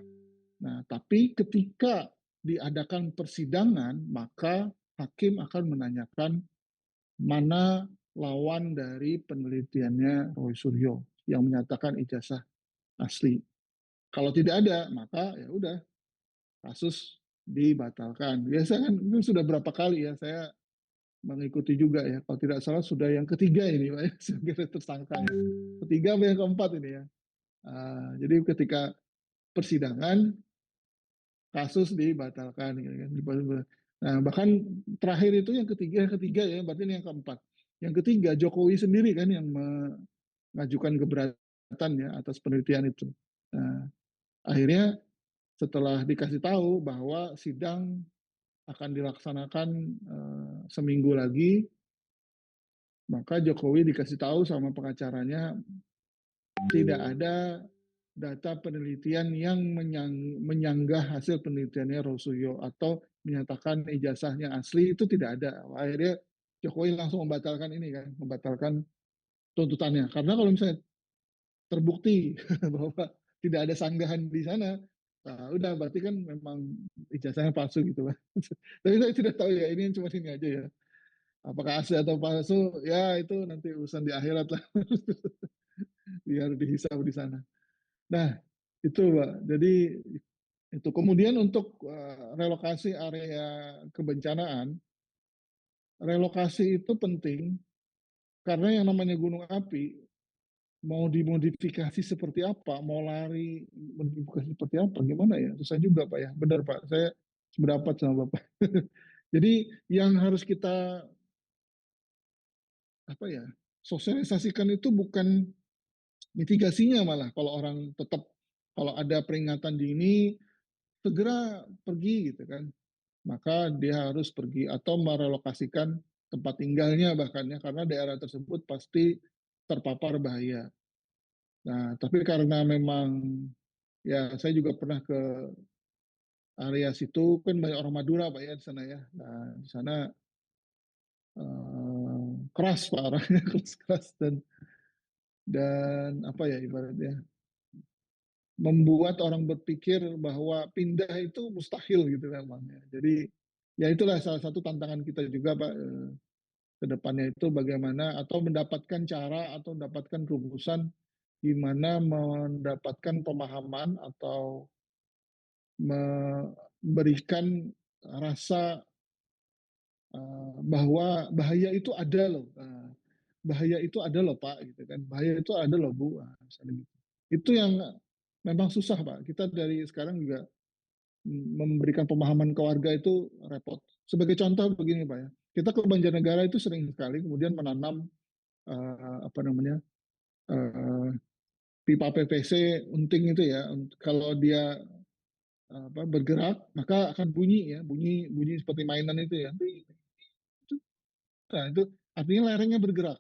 Nah, tapi ketika diadakan persidangan, maka hakim akan menanyakan mana lawan dari penelitiannya Roy Suryo yang menyatakan ijazah asli. Kalau tidak ada, maka ya udah kasus dibatalkan. Biasa kan itu sudah berapa kali ya saya mengikuti juga ya. Kalau tidak salah sudah yang ketiga ini Pak ya, sebagai tersangka ya. Ketiga atau yang keempat ini ya. Jadi ketika persidangan kasus dibatalkan gitu kan. Nah, bahkan terakhir itu yang ketiga ya, berarti ini yang keempat. Yang ketiga Jokowi sendiri kan yang mengajukan keberatan ya atas penelitian itu. Nah, akhirnya setelah dikasih tahu bahwa sidang akan dilaksanakan seminggu lagi, maka Jokowi dikasih tahu sama pengacaranya tidak ada data penelitian yang menyanggah hasil penelitiannya Rosuyo atau menyatakan ijazahnya asli, itu tidak ada. Akhirnya Jokowi langsung membatalkan ini kan, membatalkan tuntutannya. Karena kalau misalnya terbukti bahwa tidak ada sanggahan di sana, nah udah berarti kan memang ijazahnya palsu gitu kan. Tapi saya tidak tahu ya, ini cuma ini aja ya. Apakah asli atau palsu, ya itu nanti urusan di akhirat lah. Biar dihisap di sana. Nah, itu Pak. Jadi itu kemudian untuk relokasi area kebencanaan, relokasi itu penting karena yang namanya gunung api mau dimodifikasi seperti apa, mau lari modifikasi seperti apa, gimana ya? Susah juga Pak ya. Benar Pak, saya sependapat sama Bapak. Jadi yang harus kita apa ya sosialisasikan itu bukan mitigasinya, malah kalau orang tetap kalau ada peringatan dini segera pergi gitu kan, maka dia harus pergi atau merelokasikan tempat tinggalnya bahkan ya, karena daerah tersebut pasti terpapar bahaya. Nah, tapi karena memang ya saya juga pernah ke area situ, kan banyak orang Madura Pak ya di sana ya. Nah, di sana keras Pak orangnya, keras dan apa ya ibaratnya membuat orang berpikir bahwa pindah itu mustahil gitu memang ya. Jadi ya itulah salah satu tantangan kita juga Pak ke depannya itu bagaimana atau mendapatkan cara atau mendapatkan rumusan gimana mendapatkan pemahaman atau memberikan rasa bahwa bahaya itu ada loh. Bahaya itu ada loh Pak gitu kan. Bahaya itu ada loh Bu. Misalnya gitu. Itu yang memang susah Pak. Kita dari sekarang juga memberikan pemahaman ke warga itu repot. Sebagai contoh begini Pak ya. Kita ke Banjarnegara itu sering sekali kemudian menanam apa namanya pipa PVC unting itu ya. Kalau dia bergerak maka akan bunyi ya, bunyi bunyi seperti mainan itu ya. Nah, itu artinya lerengnya bergerak.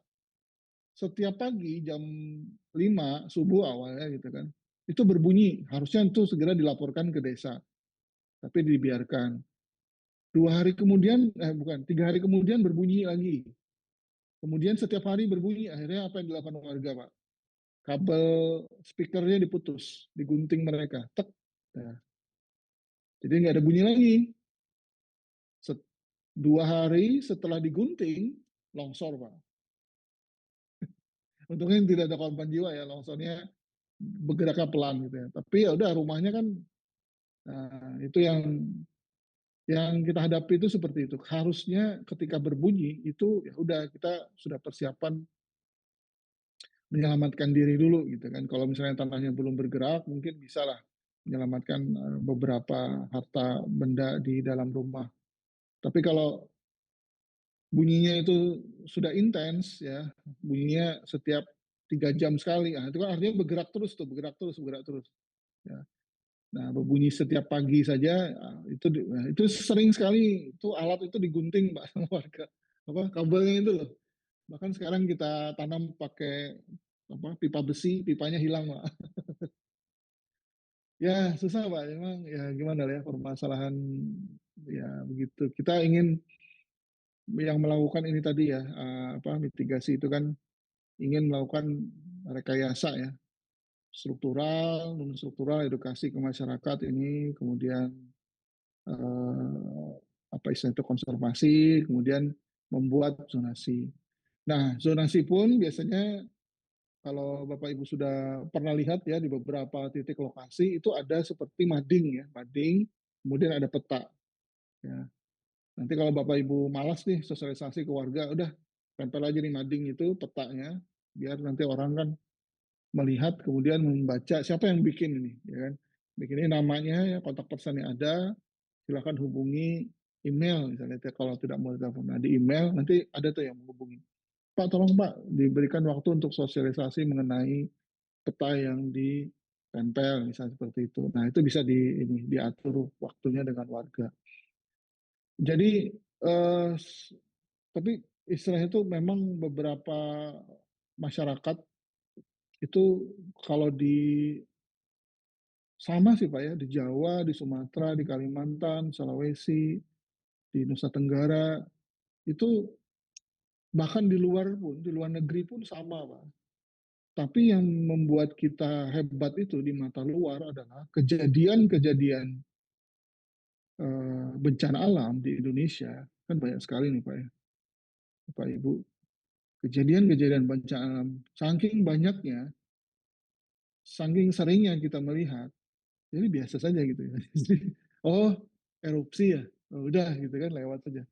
Setiap pagi jam 5 subuh awalnya gitu kan. Itu berbunyi, harusnya itu segera dilaporkan ke desa. Tapi dibiarkan. 2 hari kemudian, bukan, 3 hari kemudian berbunyi lagi. Kemudian setiap hari berbunyi, akhirnya apa yang dilakukan warga Pak? Kabel speakernya diputus, digunting mereka. Tek. Nah, jadi nggak ada bunyi lagi. 2 hari setelah digunting, longsor Pak. Untungnya tidak ada korban jiwa ya, longsornya bergeraknya pelan gitu ya. Tapi ya udah rumahnya kan, nah, itu yang kita hadapi itu seperti itu. Harusnya ketika berbunyi itu ya udah kita sudah persiapan menyelamatkan diri dulu gitu kan. Kalau misalnya tanahnya belum bergerak, mungkin bisa lah menyelamatkan beberapa harta benda di dalam rumah. Tapi kalau bunyinya itu sudah intens ya, bunyinya setiap 3 jam sekali, nah itu kan artinya bergerak terus tuh, bergerak terus. Ya. Nah, berbunyi setiap pagi saja, itu sering sekali itu alat itu digunting Pak sama warga. Apa kabelnya itu loh. Bahkan sekarang kita tanam pakai pipa besi, pipanya hilang Pak. Ya susah Pak, memang ya gimana ya permasalahan ya begitu. Kita ingin yang melakukan ini tadi ya mitigasi itu kan ingin melakukan rekayasa ya struktural, non struktural, edukasi ke masyarakat ini, kemudian istilah itu konservasi, kemudian membuat zonasi. Nah, zonasi pun biasanya kalau Bapak Ibu sudah pernah lihat ya di beberapa titik lokasi itu ada seperti mading ya, mading, kemudian ada peta. Ya. Nanti kalau Bapak Ibu malas nih sosialisasi ke warga, udah tempel aja di mading itu petanya, biar nanti orang kan melihat kemudian membaca siapa yang bikin ini, ya kan? Bikin ini namanya ya kontak personnya ada, silakan hubungi email misalnya kalau tidak mau telepon. Nah di email nanti ada tuh yang menghubungi. Pak tolong Pak diberikan waktu untuk sosialisasi mengenai peta yang ditempel misalnya seperti itu. Nah itu bisa diatur waktunya dengan warga. Jadi tapi istilahnya itu memang beberapa masyarakat itu kalau sama sih Pak ya, di Jawa, di Sumatera, di Kalimantan, Sulawesi, di Nusa Tenggara, itu bahkan di luar negeri pun sama Pak. Tapi yang membuat kita hebat itu di mata luar adalah kejadian-kejadian bencana alam di Indonesia, kan banyak sekali nih Pak ya, Bapak Ibu. Kejadian-kejadian bencana alam, saking banyaknya, saking seringnya kita melihat, jadi biasa saja gitu ya. Oh, erupsi ya, oh, udah gitu kan lewat saja.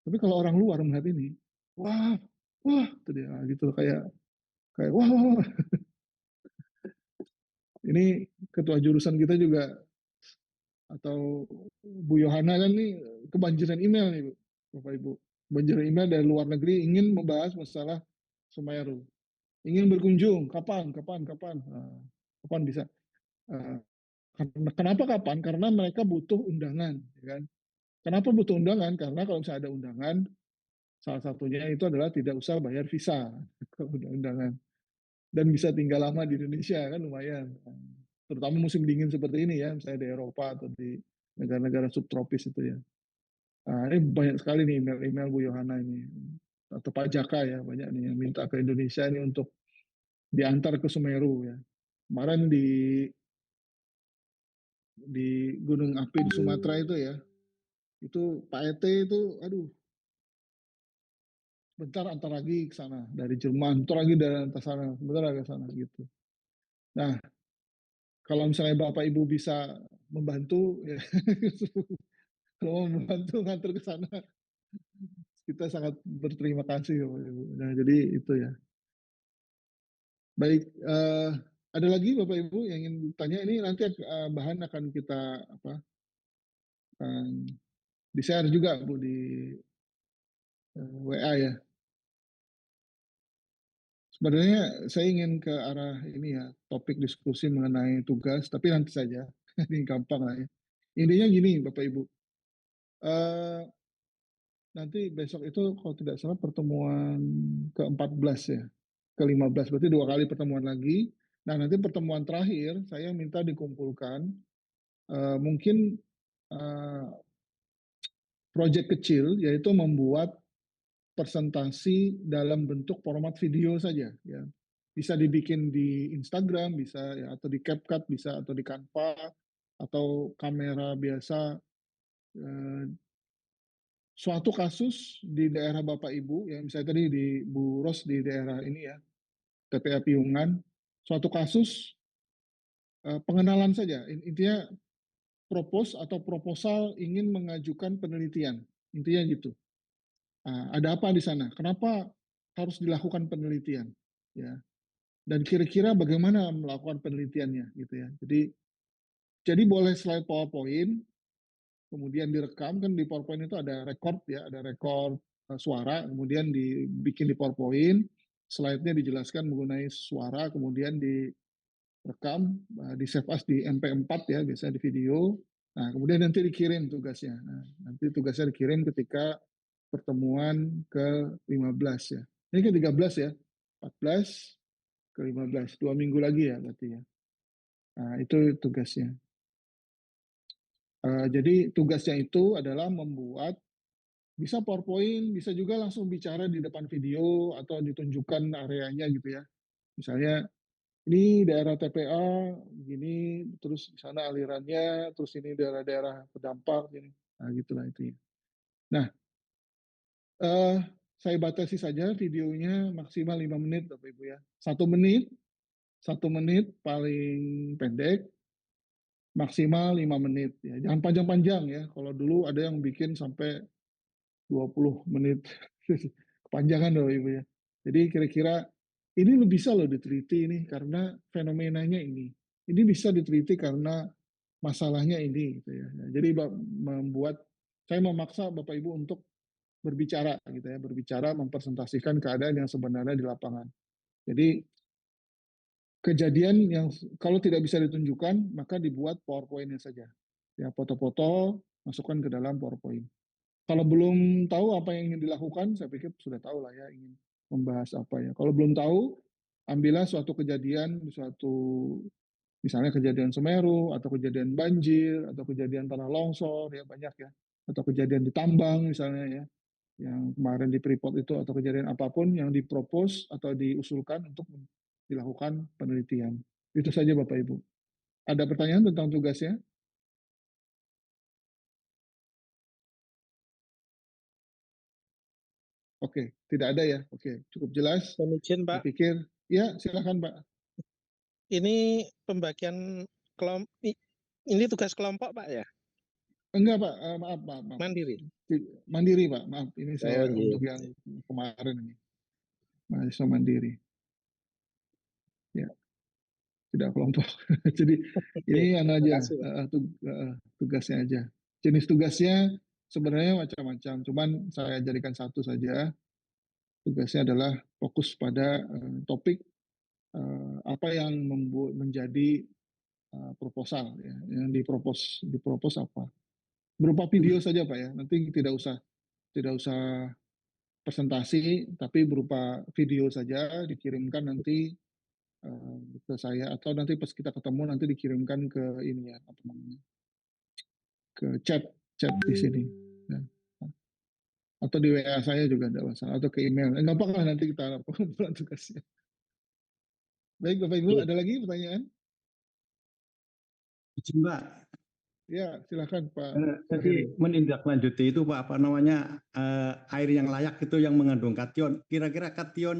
Tapi kalau orang luar melihat ini, wah, wah, itu dia gitu kayak kayak wah, wah, wah. Ini ketua jurusan kita juga atau Bu Yohana kan nih kebanjiran email nih Bu, Bapak Ibu. Kebanjiran email dari luar negeri ingin membahas masalah Semeru. Ingin berkunjung, kapan, kapan, kapan, kapan bisa. Uh, Kenapa kapan? Karena mereka butuh undangan, ya kan? Kenapa butuh undangan? Karena kalau misalnya ada undangan, salah satunya itu adalah tidak usah bayar visa kalau undangan dan bisa tinggal lama di Indonesia kan lumayan. Terutama musim dingin seperti ini ya, misalnya di Eropa atau di negara-negara subtropis itu ya. Nah, ini banyak sekali nih email-email Bu Yohana ini atau Pak Jaka ya banyak nih yang minta ke Indonesia ini untuk diantar ke Semeru ya. Kemarin di Gunung Api di Sumatera itu ya, itu Pak ET itu, aduh, bentar antar lagi ke sana dari Jerman, bentar lagi dari antar sana, bentar lagi ke sana gitu. Nah, kalau misalnya Bapak Ibu bisa membantu, ya, kalau mau membantu ngantar ke sana, kita sangat berterima kasih Bapak Ibu. Nah, jadi itu ya. Baik, ada lagi Bapak Ibu yang ingin tanya ini nanti bahan akan kita di-share juga Bu di WA ya. Sebenarnya saya ingin ke arah ini ya, topik diskusi mengenai tugas, tapi nanti saja. Ini gampang lah ya. Intinya gini Bapak Ibu, eh, nanti besok itu kalau tidak salah pertemuan ke-14 ya, ke-15, berarti 2 kali pertemuan lagi. Nah nanti pertemuan terakhir saya minta dikumpulkan, mungkin eh, proyek kecil, yaitu membuat presentasi dalam bentuk format video saja ya. Bisa dibikin di Instagram, bisa ya atau di CapCut, bisa atau di Canva atau kamera biasa. eh, Suatu kasus di daerah Bapak Ibu, ya misalnya tadi di Bu Ros di daerah ini ya, TPA Piungan, suatu kasus pengenalan saja. Intinya atau proposal ingin mengajukan penelitian. Intinya gitu. Ada apa di sana? Kenapa harus dilakukan penelitian? Ya. Dan kira-kira bagaimana melakukan penelitiannya gitu ya. Jadi boleh slide PowerPoint, kemudian direkam kan di PowerPoint itu ada record ya, ada record suara, kemudian dibikin di PowerPoint, slide-nya dijelaskan mengenai suara, kemudian direkam, di save as di MP4 ya, biasanya di video. Nah, kemudian nanti dikirim tugasnya. Nah, nanti tugasnya dikirim ketika pertemuan ke-15 ya. Ini ke-13 ya, 14 ke-15, 2 minggu lagi ya berarti ya. Nah, itu tugasnya. Jadi tugasnya itu adalah membuat, bisa PowerPoint, bisa juga langsung bicara di depan video atau ditunjukkan areanya gitu ya. Misalnya ini daerah TPA begini, terus di sana alirannya, terus ini daerah-daerah terdampak gini. Nah, gitulah itu ya. Nah, eh, saya batasi saja videonya maksimal 5 menit Bapak Ibu ya. 1 menit, 1 menit paling pendek, maksimal 5 menit ya. Jangan panjang-panjang ya. Kalau dulu ada yang bikin sampai 20 menit. Kepanjangan loh Ibu ya. Jadi kira-kira ini bisa loh diteliti ini karena fenomenanya ini. Ini bisa diteliti karena masalahnya ini gitu ya. Jadi membuat saya memaksa Bapak Ibu untuk berbicara gitu ya, berbicara mempresentasikan keadaan yang sebenarnya di lapangan. Jadi kejadian yang kalau tidak bisa ditunjukkan maka dibuat PowerPoint-nya saja. Ya, foto-foto masukkan ke dalam PowerPoint. Kalau belum tahu apa yang ingin dilakukan, saya pikir sudah tahu lah ya ingin membahas apa ya. Kalau belum tahu, ambillah suatu kejadian, misalnya kejadian Semeru, atau kejadian banjir, atau kejadian tanah longsor, ya banyak ya. Atau kejadian di tambang misalnya ya, yang kemarin di Freeport itu, atau kejadian apapun yang dipropos atau diusulkan untuk dilakukan penelitian. Itu saja Bapak Ibu. Ada pertanyaan tentang tugasnya? Oke, tidak ada ya. Oke, cukup jelas. Mohon izin, Saya Pak. pikir, ya silakan Pak. Ini pembagian kelompok, ini tugas kelompok Pak ya? Enggak Pak, maaf, maaf, maaf. Mandiri. Mandiri Pak, maaf. Ini Oh saya iya. untuk yang kemarin ini. Mahasiswa mandiri. Ya, tidak kelompok. Jadi ini Terima aja kasih Pak. tugasnya aja. Jenis tugasnya sebenarnya macam-macam, cuman saya jadikan satu saja. Tugasnya adalah fokus pada topik apa yang menjadi proposal ya, yang dipropos apa. Berupa video saja Pak ya. Nanti tidak usah presentasi, tapi berupa video saja dikirimkan nanti ke saya, atau nanti pas kita ketemu nanti dikirimkan ke ini ya, apa namanya, ke chat di sini ya. Atau di WA saya juga tidak masalah, atau ke email, nggak apa-apa, nanti kita pengumpulan tugasnya. Baik Bapak Ibu, Iya. ada lagi pertanyaan? Izin Pak, Ya silakan Pak tadi Heri. menindaklanjuti itu Pak, apa namanya, air yang layak itu yang mengandung kation. Kira-kira kation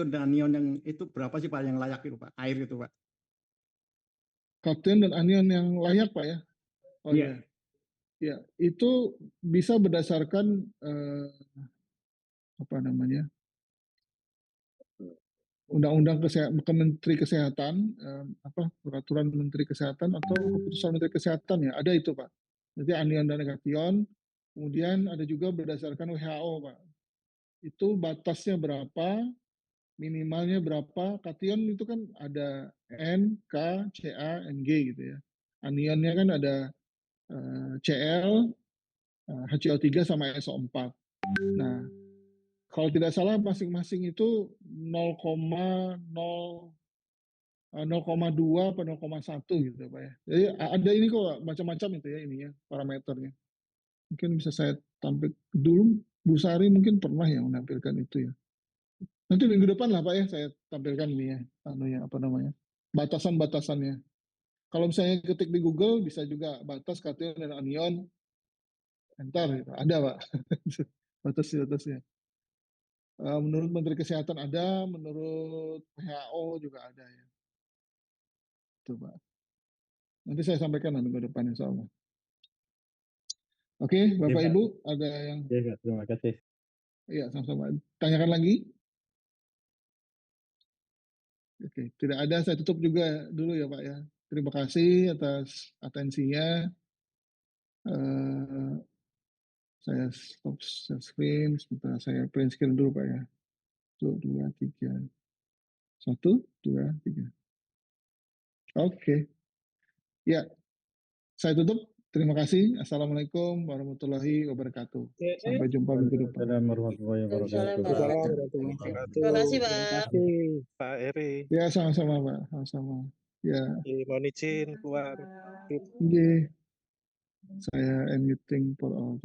dan anion yang itu berapa sih Pak yang layak itu Pak, air itu Pak? Kapten dan anion yang layak Pak ya? Oh Iya. iya, ya itu bisa berdasarkan apa namanya, undang-undang Menteri Kesehatan, apa peraturan Menteri Kesehatan atau keputusan Menteri Kesehatan ya, ada itu Pak. Jadi anion dan kation. Kemudian ada juga berdasarkan WHO Pak. Itu batasnya berapa, minimalnya berapa. Kation itu kan ada N, K, Ca, Mg gitu ya. Anionnya kan ada Cl, HCO3 sama SO4. Nah, kalau tidak salah masing-masing itu 0,2 atau 0,1 gitu Pak ya. Jadi ada ini kok macam-macam itu ya ininya parameternya. Mungkin bisa saya tampil dulu, Bu Sari mungkin pernah ya menampilkan itu ya. Nanti minggu depan lah Pak ya saya tampilkan ini ya, apa namanya, batasan-batasannya. Kalau misalnya ketik di Google bisa juga batas kation dan anion, enter gitu. Ada Pak. Batas-batasnya. Menurut Menteri Kesehatan ada, menurut WHO juga ada ya. Itu Pak. Nanti saya sampaikan minggu depan insya Allah. Oke, Bapak Pak. Ibu, ada yang Iya Pak, terima kasih. ya sama-sama tanyakan lagi? Oke, tidak ada, saya tutup juga dulu ya Pak ya. Terima kasih atas atensinya. Saya stop share screen, sebentar saya print screen dulu Pak ya. 1, 2, 3. 1, 2, 3. Oke. Ya, saya tutup. Terima kasih. Assalamualaikum warahmatullahi wabarakatuh. Sampai jumpa minggu depan. Waalaikumsalam warahmatullahi wabarakatuh. Waalaikumsalam warahmatullahi wabarakatuh. Terima kasih, Terima Pak. kasih Pak Eri. Ya, sama-sama Pak. Sama-sama. Ya, Mohon izin keluar. oke. Saya end meeting for all.